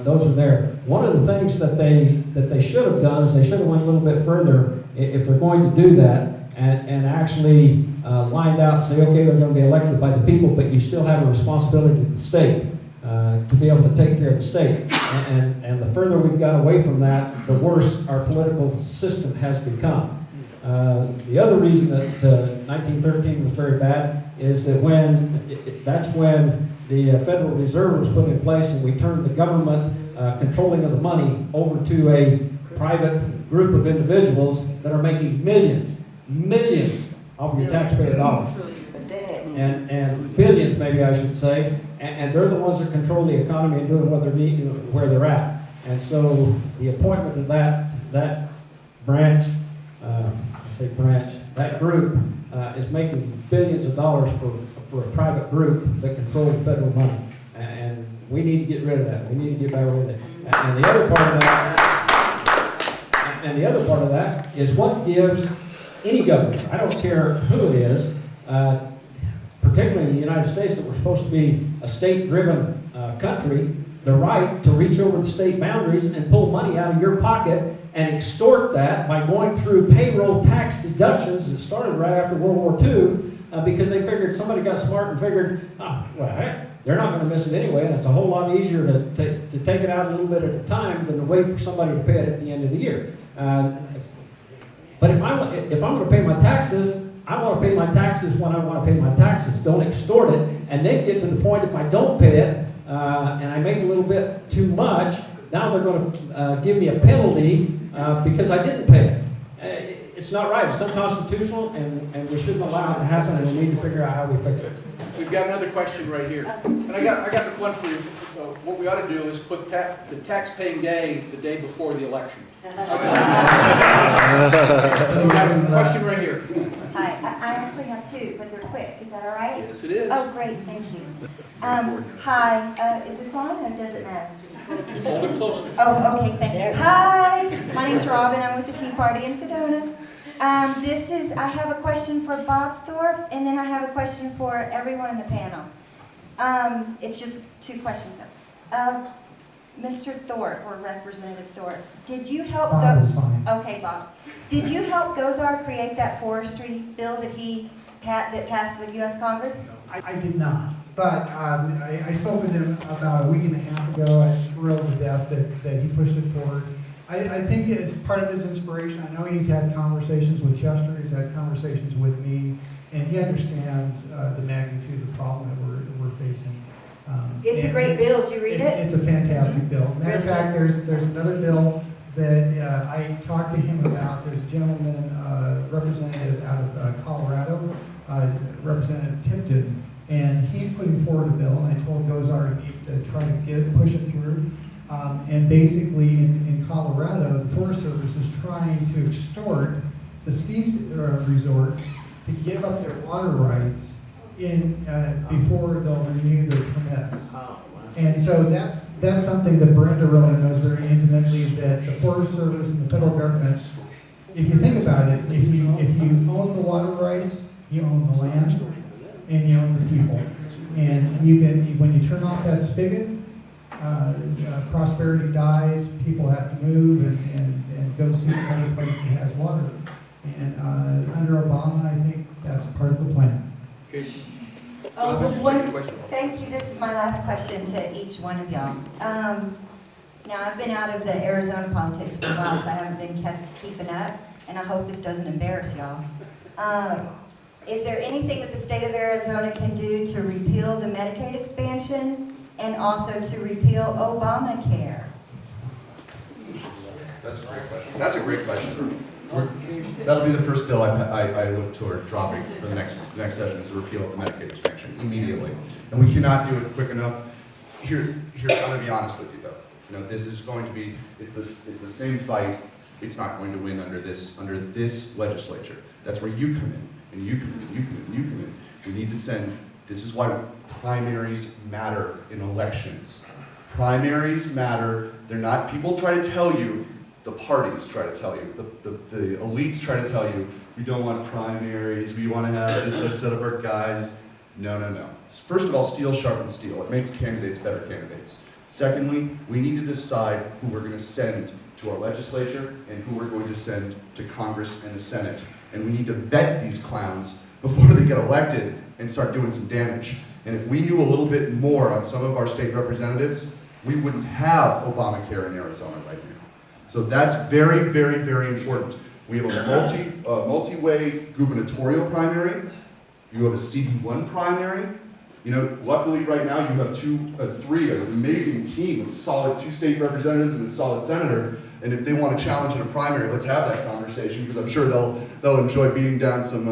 Those are there. One of the things that they should have done is they should have went a little bit further if they're going to do that, and actually lined out and say, okay, they're going to be elected by the people, but you still have a responsibility to the state to be able to take care of the state. And the further we've got away from that, the worse our political system has become. The other reason that 1913 was very bad is that that's when the Federal Reserve was put in place, and we turned the government controlling of the money over to a private group of individuals that are making millions of your taxpayer dollars. And billions, maybe I should say, and they're the ones that control the economy and doing what they're needing, where they're at. And so the appointment of that branch, that group is making billions of dollars for a private group that controls federal money. And we need to get rid of that. We need to get back rid of it. And the other part of that, And the other part of that is what gives any government, I don't care who it is, particularly in the United States, that we're supposed to be a state-driven country, the right to reach over the state boundaries and pull money out of your pocket and extort that by going through payroll tax deductions that started right after World War II because they figured, somebody got smart and figured, well, heck, they're not going to miss it anyway, and it's a whole lot easier to take it out a little bit at a time than to wait for somebody to pay it at the end of the year. But if I'm going to pay my taxes, I want to pay my taxes when I want to pay my taxes. Don't extort it, and then get to the point if I don't pay it and I make a little bit too much, now they're going to give me a penalty because I didn't pay it. It's not right. It's unconstitutional, and we shouldn't allow it to happen, and we need to figure out how we fix it. We've got another question right here. And I got one for you. What we ought to do is put the tax-paying day the day before the election. So we got a question right here. Hi, I actually have two, but they're quick. Is that all right? Yes, it is. Oh, great, thank you. Hi, is this on or does it matter? Hold it closer. Oh, okay, thank you. Hi, my name's Robin. I'm with the Tea Party in Sedona. I have a question for Bob Thorpe, and then I have a question for everyone in the panel. It's just two questions. Mr. Thorpe, or Representative Thorpe, did you help Bob is fine. Okay, Bob. Did you help Gozar create that forestry bill that passed the U.S. Congress? I did not, but I spoke with him about a week and a half ago. I was thrilled to death that he pushed it forward. I think it's part of his inspiration. I know he's had conversations with Chester, he's had conversations with me, and he understands the magnitude of the problem that we're facing. It's a great bill. Did you read it? It's a fantastic bill. Matter of fact, there's another bill that I talked to him about. There's a gentleman, representative out of Colorado, Representative Tipton, and he's putting forward a bill, and I told Gozar he needs to try to push it through. And basically, in Colorado, the Forest Service is trying to extort the ski resorts to give up their water rights before they'll renew their permits. And so that's something that Brenda really knows very intimately, that the Forest Service and the federal government, if you think about it, if you own the water rights, you own the land, and you own the people. And you can, when you turn off that spigot, prosperity dies, people have to move and go see any place that has water. And under Obama, I think that's part of the plan. Okay. Thank you. This is my last question to each one of y'all. Now, I've been out of the Arizona politics for a while, so I haven't been keeping up, and I hope this doesn't embarrass y'all. Is there anything that the state of Arizona can do to repeal the Medicaid expansion and also to repeal Obamacare? That's a great question. That's a great question. That'll be the first bill I look toward dropping for the next session, is the repeal of the Medicaid expansion immediately. And we cannot do it quick enough. Here, I'm going to be honest with you though. You know, this is going to be, it's the same fight. It's not going to win under this legislature. That's where you come in, and you come in, and you come in, and you come in. We need to send, this is why primaries matter in elections. Primaries matter. They're not, people try to tell you, the parties try to tell you, the elites try to tell you, we don't want primaries, we want to have this set of our guys. No, no, no. First of all, steel sharpens steel. It makes candidates better candidates. Secondly, we need to decide who we're going to send to our legislature and who we're going to send to Congress and the Senate. And we need to vet these clowns before they get elected and start doing some damage. And if we knew a little bit more on some of our state representatives, we wouldn't have Obamacare in Arizona right now. So that's very, very, very important. We have a multi-way gubernatorial primary. You have a CD1 primary. You know, luckily right now you have three, an amazing team of solid 2 state representatives and a solid senator. And if they want to challenge in a primary, let's have that conversation, because I'm sure they'll enjoy beating down some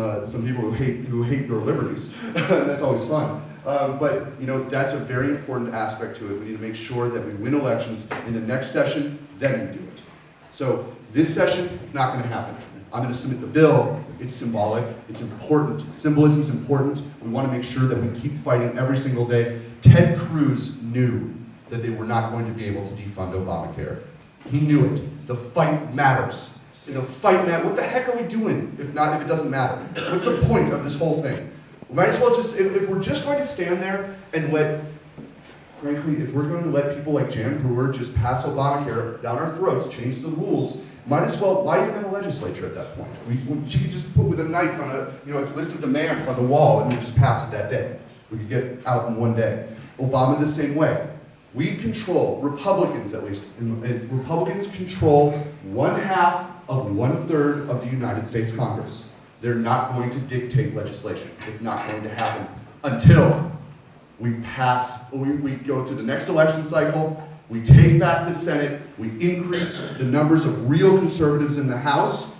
people who hate your liberties. That's always fun. But you know, that's a very important aspect to it. We need to make sure that we win elections in the next session, then we do it. So this session, it's not going to happen. I'm going to submit the bill. It's symbolic. It's important. Symbolism is important. We want to make sure that we keep fighting every single day. Ted Cruz knew that they were not going to be able to defund Obamacare. He knew it. The fight matters. they'll fight mad. What the heck are we doing if it doesn't matter? What's the point of this whole thing? We might as well just, if we're just going to stand there and frankly, if we're going to let people like Jan Brewer just pass Obamacare down our throats, change the rules, might as well, why even have a legislature at that point? She could just put with a knife on a list of demands on the wall and then just pass it that day. We could get out in one day. Obama the same way. We control, Republicans at least, Republicans control 1/2 of 1/3 of the United States Congress. They're not going to dictate legislation. It's not going to happen until we go through the next election cycle, we take back the Senate, we increase the numbers of real conservatives in the House,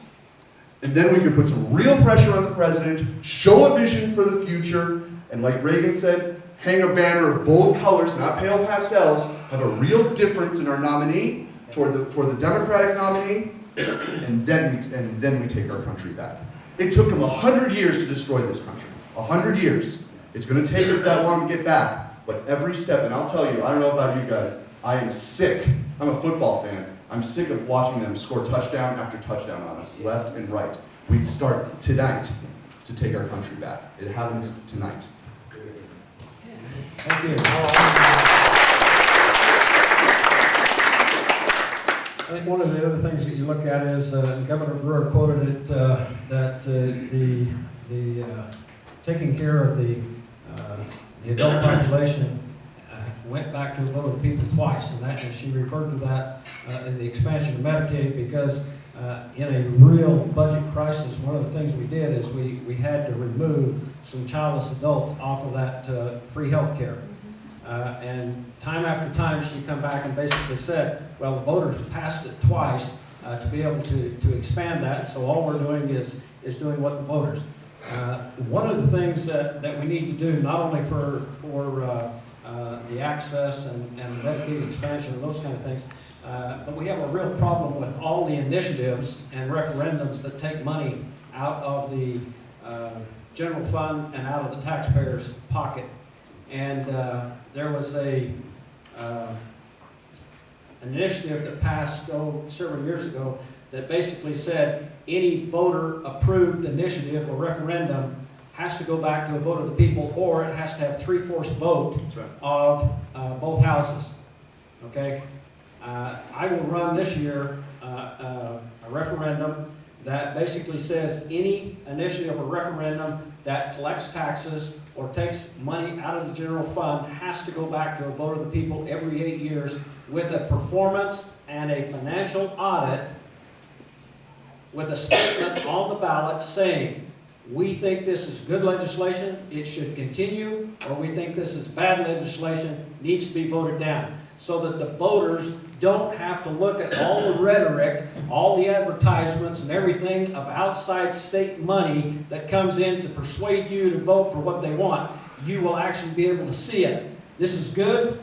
and then we can put some real pressure on the president, show a vision for the future, and like Reagan said, hang a banner of bold colors, not pale pastels, have a real difference in our nominee toward the Democratic nominee, and then we take our country back. It took them 100 years to destroy this country. 100 years. It's going to take us that long to get back, but every step, and I'll tell you, I don't know about you guys, I am sick. I'm a football fan. I'm sick of watching them score touchdown after touchdown on us, left and right. We start tonight to take our country back. It happens tonight. Thank you. I think one of the other things that you look at is Governor Brewer quoted it that the taking care of the adult population went back to a vote of the people twice, and she referred to that in the expansion of Medicaid because in a real budget crisis, one of the things we did is we had to remove some childless adults off of that free health care. And time after time, she come back and basically said, well, the voters passed it twice to be able to expand that, so all we're doing is doing what the voters. One of the things that we need to do, not only for the access and Medicaid expansion and those kind of things, but we have a real problem with all the initiatives and referendums that take money out of the general fund and out of the taxpayer's pocket. And there was an initiative that passed several years ago that basically said any voter-approved initiative or referendum has to go back to a vote of the people, or it has to have 3/4 vote of both houses. Okay? I will run this year a referendum that basically says any initiative or referendum that collects taxes or takes money out of the general fund has to go back to a vote of the people every 8 years with a performance and a financial audit with a statement on the ballot saying, we think this is good legislation, it should continue, or we think this is bad legislation, needs to be voted down, so that the voters don't have to look at all the rhetoric, all the advertisements and everything of outside state money that comes in to persuade you to vote for what they want. You will actually be able to see it. This is good,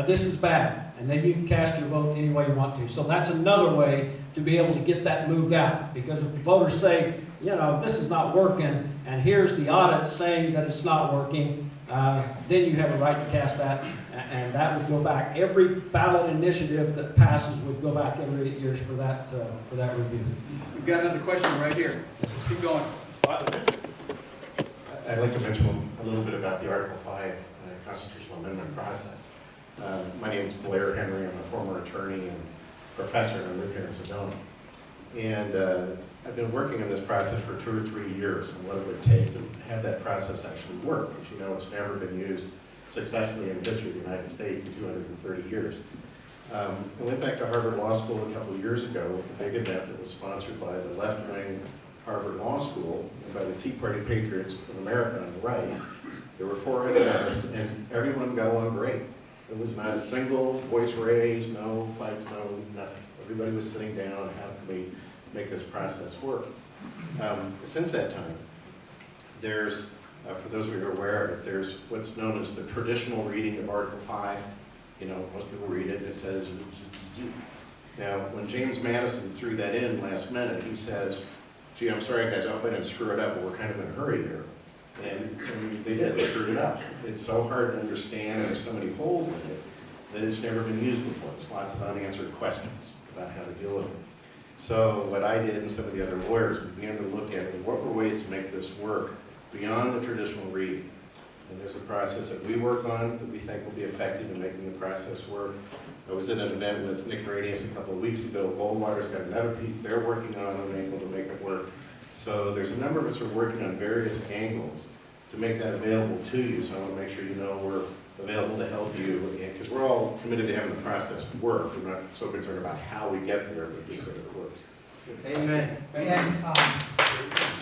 this is bad. And then you can cast your vote any way you want to. So that's another way to be able to get that moved out. Because if the voters say, you know, this is not working, and here's the audit saying that it's not working, then you have a right to cast that, and that would go back. Every ballot initiative that passes would go back every 8 years for that review. We've got another question right here. Let's keep going. I'd like to mention a little bit about the Article 5 constitutional amendment process. My name is Blair Henry. I'm a former attorney and professor, and I live here in Sedona. And I've been working in this process for 2 or 3 years, and what it would take to have that process actually work. As you know, it's never been used successfully in the history of the United States in 230 years. I went back to Harvard Law School a couple of years ago with a big event that was sponsored by the left-wing Harvard Law School and by the Tea Party Patriots of America on the right. There were 400 of us, and everyone got along great. There was not a single voice raised, no fights, no nothing. Everybody was sitting down, how can we make this process work? Since that time, there's, for those of you who are aware of it, there's what's known as the traditional reading of Article 5. You know, most people read it, and it says, now, when James Madison threw that in last minute, he says, gee, I'm sorry guys, I hope I didn't screw it up, but we're kind of in a hurry here. And they did, they screwed it up. It's so hard to understand, and there's so many holes in it, that it's never been used before. There's lots of unanswered questions about how to deal with it. So what I did and some of the other lawyers, we began to look at what were ways to make this work beyond the traditional reading. And there's a process that we work on that we think will be effective in making the process work. I was at an event with Nick Radius a couple of weeks ago. Goldwater's got another piece they're working on and able to make it work. So there's a number of us who are working on various angles to make that available to you. So I want to make sure you know we're available to help you, because we're all committed to having the process work. We're not so concerned about how we get there, but just so that it works. Amen. And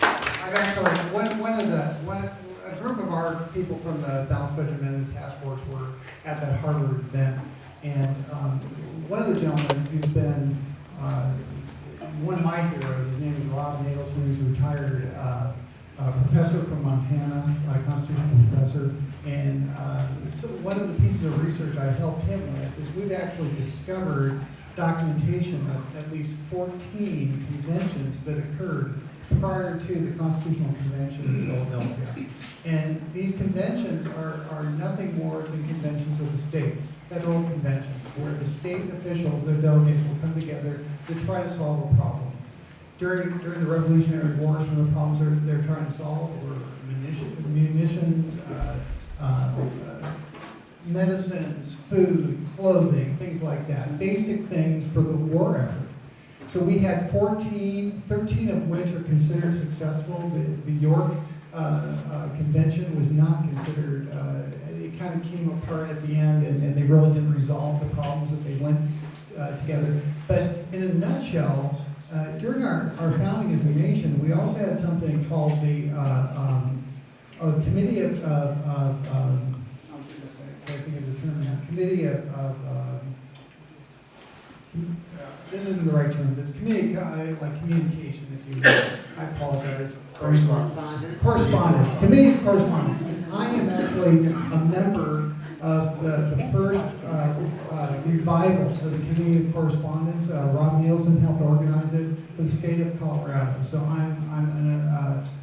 I've actually, a group of our people from the Balanced Budget Amendment Task Force were at that Harvard event. And one of the gentlemen who's been one of my heroes, his name is Rob Nadelson, he's a retired professor from Montana, constitutional professor. And so one of the pieces of research I helped him with is we've actually discovered documentation of at least 14 conventions that occurred prior to the Constitutional Convention in Philadelphia. And these conventions are nothing more than conventions of the states, federal conventions, where the state officials, their delegates, will come together to try to solve a problem. During the Revolutionary Wars, some of the problems they're trying to solve were munitions, medicines, food, clothing, things like that. Basic things for the war effort. So we had 13 of which are considered successful. The York Convention was not considered, it kind of came apart at the end, and they really didn't resolve the problems that they went together. But in a nutshell, during our founding as a nation, we also had something called the Committee of Committee of this isn't the right term. This committee, like communication, if you will. I apologize. Correspondence. Committee of Correspondence. I am actually a member of the first revival of the Committee of Correspondence. Rob Nielsen helped organize it for the state of Colorado. So I'm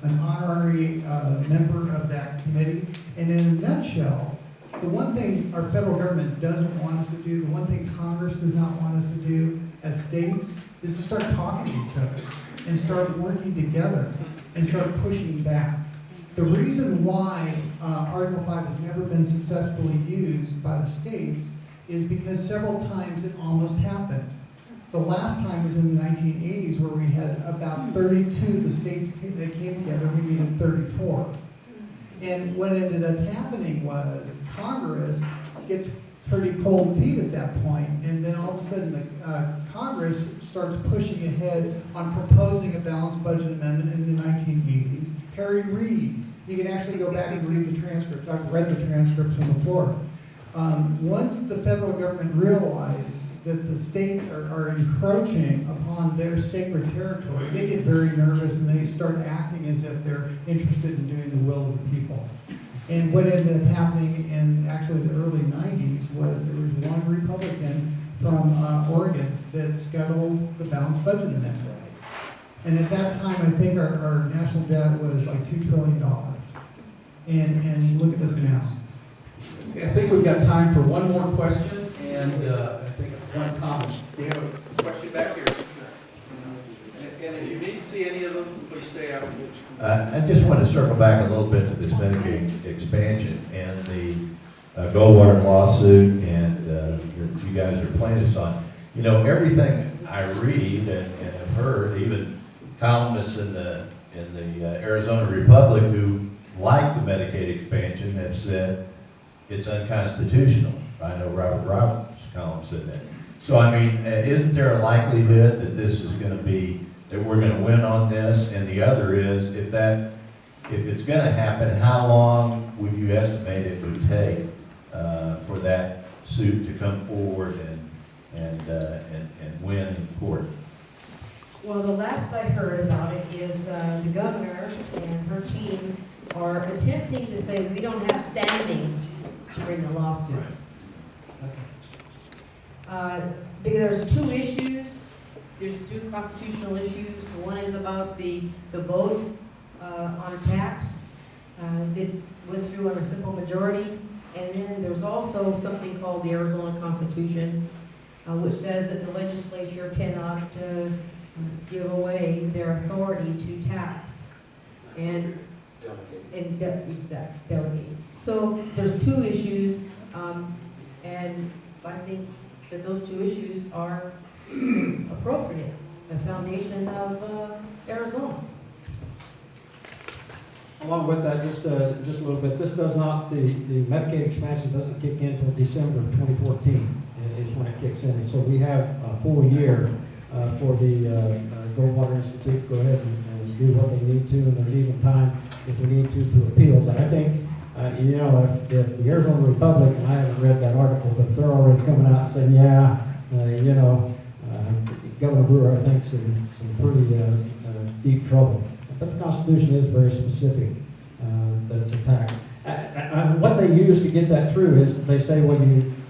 an honorary member of that committee. And in a nutshell, the one thing our federal government doesn't want us to do, the one thing Congress does not want us to do as states, is to start talking to each other and start working together and start pushing back. The reason why Article 5 has never been successfully used by the states is because several times it almost happened. The last time was in the 1980s, where we had about 32 of the states that came together. We needed 34. And what ended up happening was Congress gets pretty cold feet at that point, and then all of a sudden Congress starts pushing ahead on proposing a balanced budget amendment in the 1980s. Harry Reid, you can actually go back and read the transcripts. I've read the transcripts on the floor. Once the federal government realized that the states are encroaching upon their sacred territory, they get very nervous and they start acting as if they're interested in doing the will of the people. And what ended up happening in actually the early 90s was there was one Republican from Oregon that scuttled the balanced budget amendment. And at that time, I think our national debt was like $2 trillion. And look at us now. Okay, I think we've got time for one more question, and I think one comment. We have a question back here. And if you need to see any of them, please stay out. I just want to circle back a little bit to this Medicaid expansion and the Goldwater lawsuit, and you guys are plaintiffs on. You know, everything I read and have heard, even columnists in the Arizona Republic who like the Medicaid expansion have said it's unconstitutional. I know Robert Roberts' column said that. So I mean, isn't there a likelihood that this is going to be, that we're going to win on this? And the other is, if it's going to happen, how long would you estimate it would take for that suit to come forward and win in court? Well, the last I heard about it is the governor and her team are attempting to say we don't have standing to bring the lawsuit. Because there's two issues. There's two constitutional issues. One is about the vote on a tax. It went through on a simple majority. And then there's also something called the Arizona Constitution, which says that the legislature cannot give away their authority to tax and delegate. So there's two issues, and I think that those two issues are appropriate, the foundation of Arizona. Along with that, just a little bit, this does not, the Medicaid expansion doesn't kick in until December of 2014 is when it kicks in. And so we have a full year for the Goldwater Institute to go ahead and do what they need to, and there's even time if we need to appeal. But I think, you know, if the Arizona Republic, and I haven't read that article, but if they're already coming out and saying, yeah, you know, Governor Brewer, I think, is in some pretty deep trouble. But the Constitution is very specific that it's a tax. What they use to get that through is they say, well,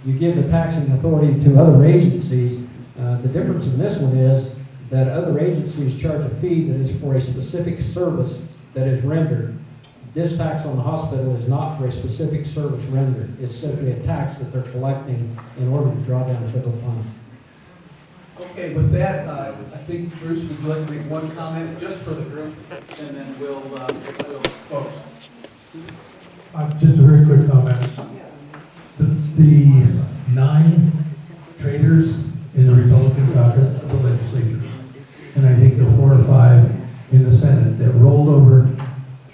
you give the taxing authority to other agencies. The difference in this one is that other agencies charge a fee that is for a specific service that is rendered. This tax on the hospital is not for a specific service rendered. It's simply a tax that they're collecting in order to draw down federal funds. Okay, with that, I think Bruce would like to make one comment just for the group, and then we'll close. Just a very quick comment. The 9 traitors in the Republican caucus of the legislature, and I think there were 4 or 5 in the Senate that rolled over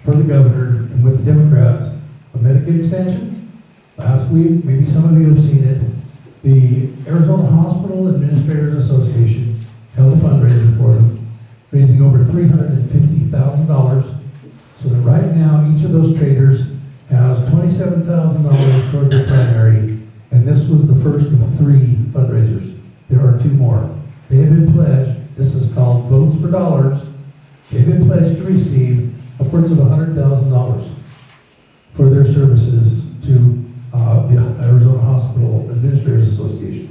for the governor and with the Democrats a Medicaid expansion last week. Maybe some of you have seen it. The Arizona Hospital Administrators Association held a fundraiser for them, raising over $350,000, so that right now each of those traders has $27,000 toward their primary, and this was the first of 3 fundraisers. There are 2 more. They have been pledged, this is called Votes for Dollars, they've been pledged to receive upwards of $100,000 for their services to the Arizona Hospital Administrators Association.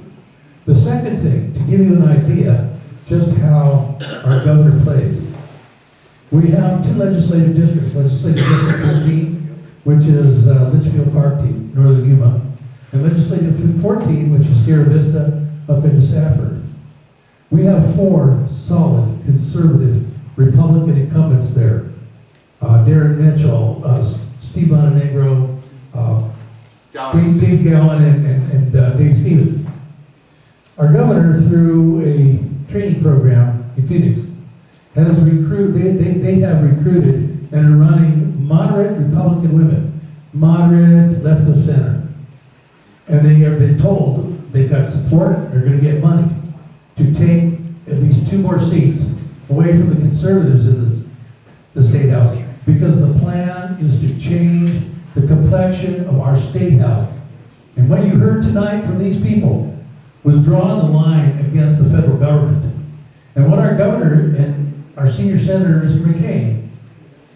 The second thing, to give you an idea just how our governor plays, we have 2 legislative districts, Legislative District 13, which is Litchfield Park, northern Yuma, and Legislative 14, which is Sierra Vista up into Safford. We have 4 solid, conservative, Republican incumbents there. Darren Mitchell, Steve Montenegro, Dave Gallen, and Dave Stevens. Our governor, through a training program in Phoenix, has recruited, they have recruited and are running moderate Republican women, moderate left of center. And they have been told they've got support, they're going to get money to take at least 2 more seats away from the conservatives in the State House, because the plan is to change the complexion of our State House. And what you heard tonight from these people was drawing the line against the federal government. And what our governor and our senior senator, Mr. McCain,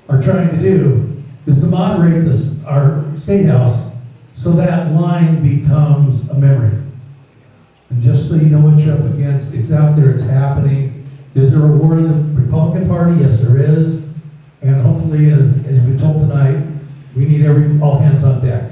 are trying to do is to moderate our State House so that line becomes a memory. And just so you know what you're up against, it's out there, it's happening. Is there a war in the Republican Party? Yes, there is. And hopefully, as we told tonight, we need all hands on deck.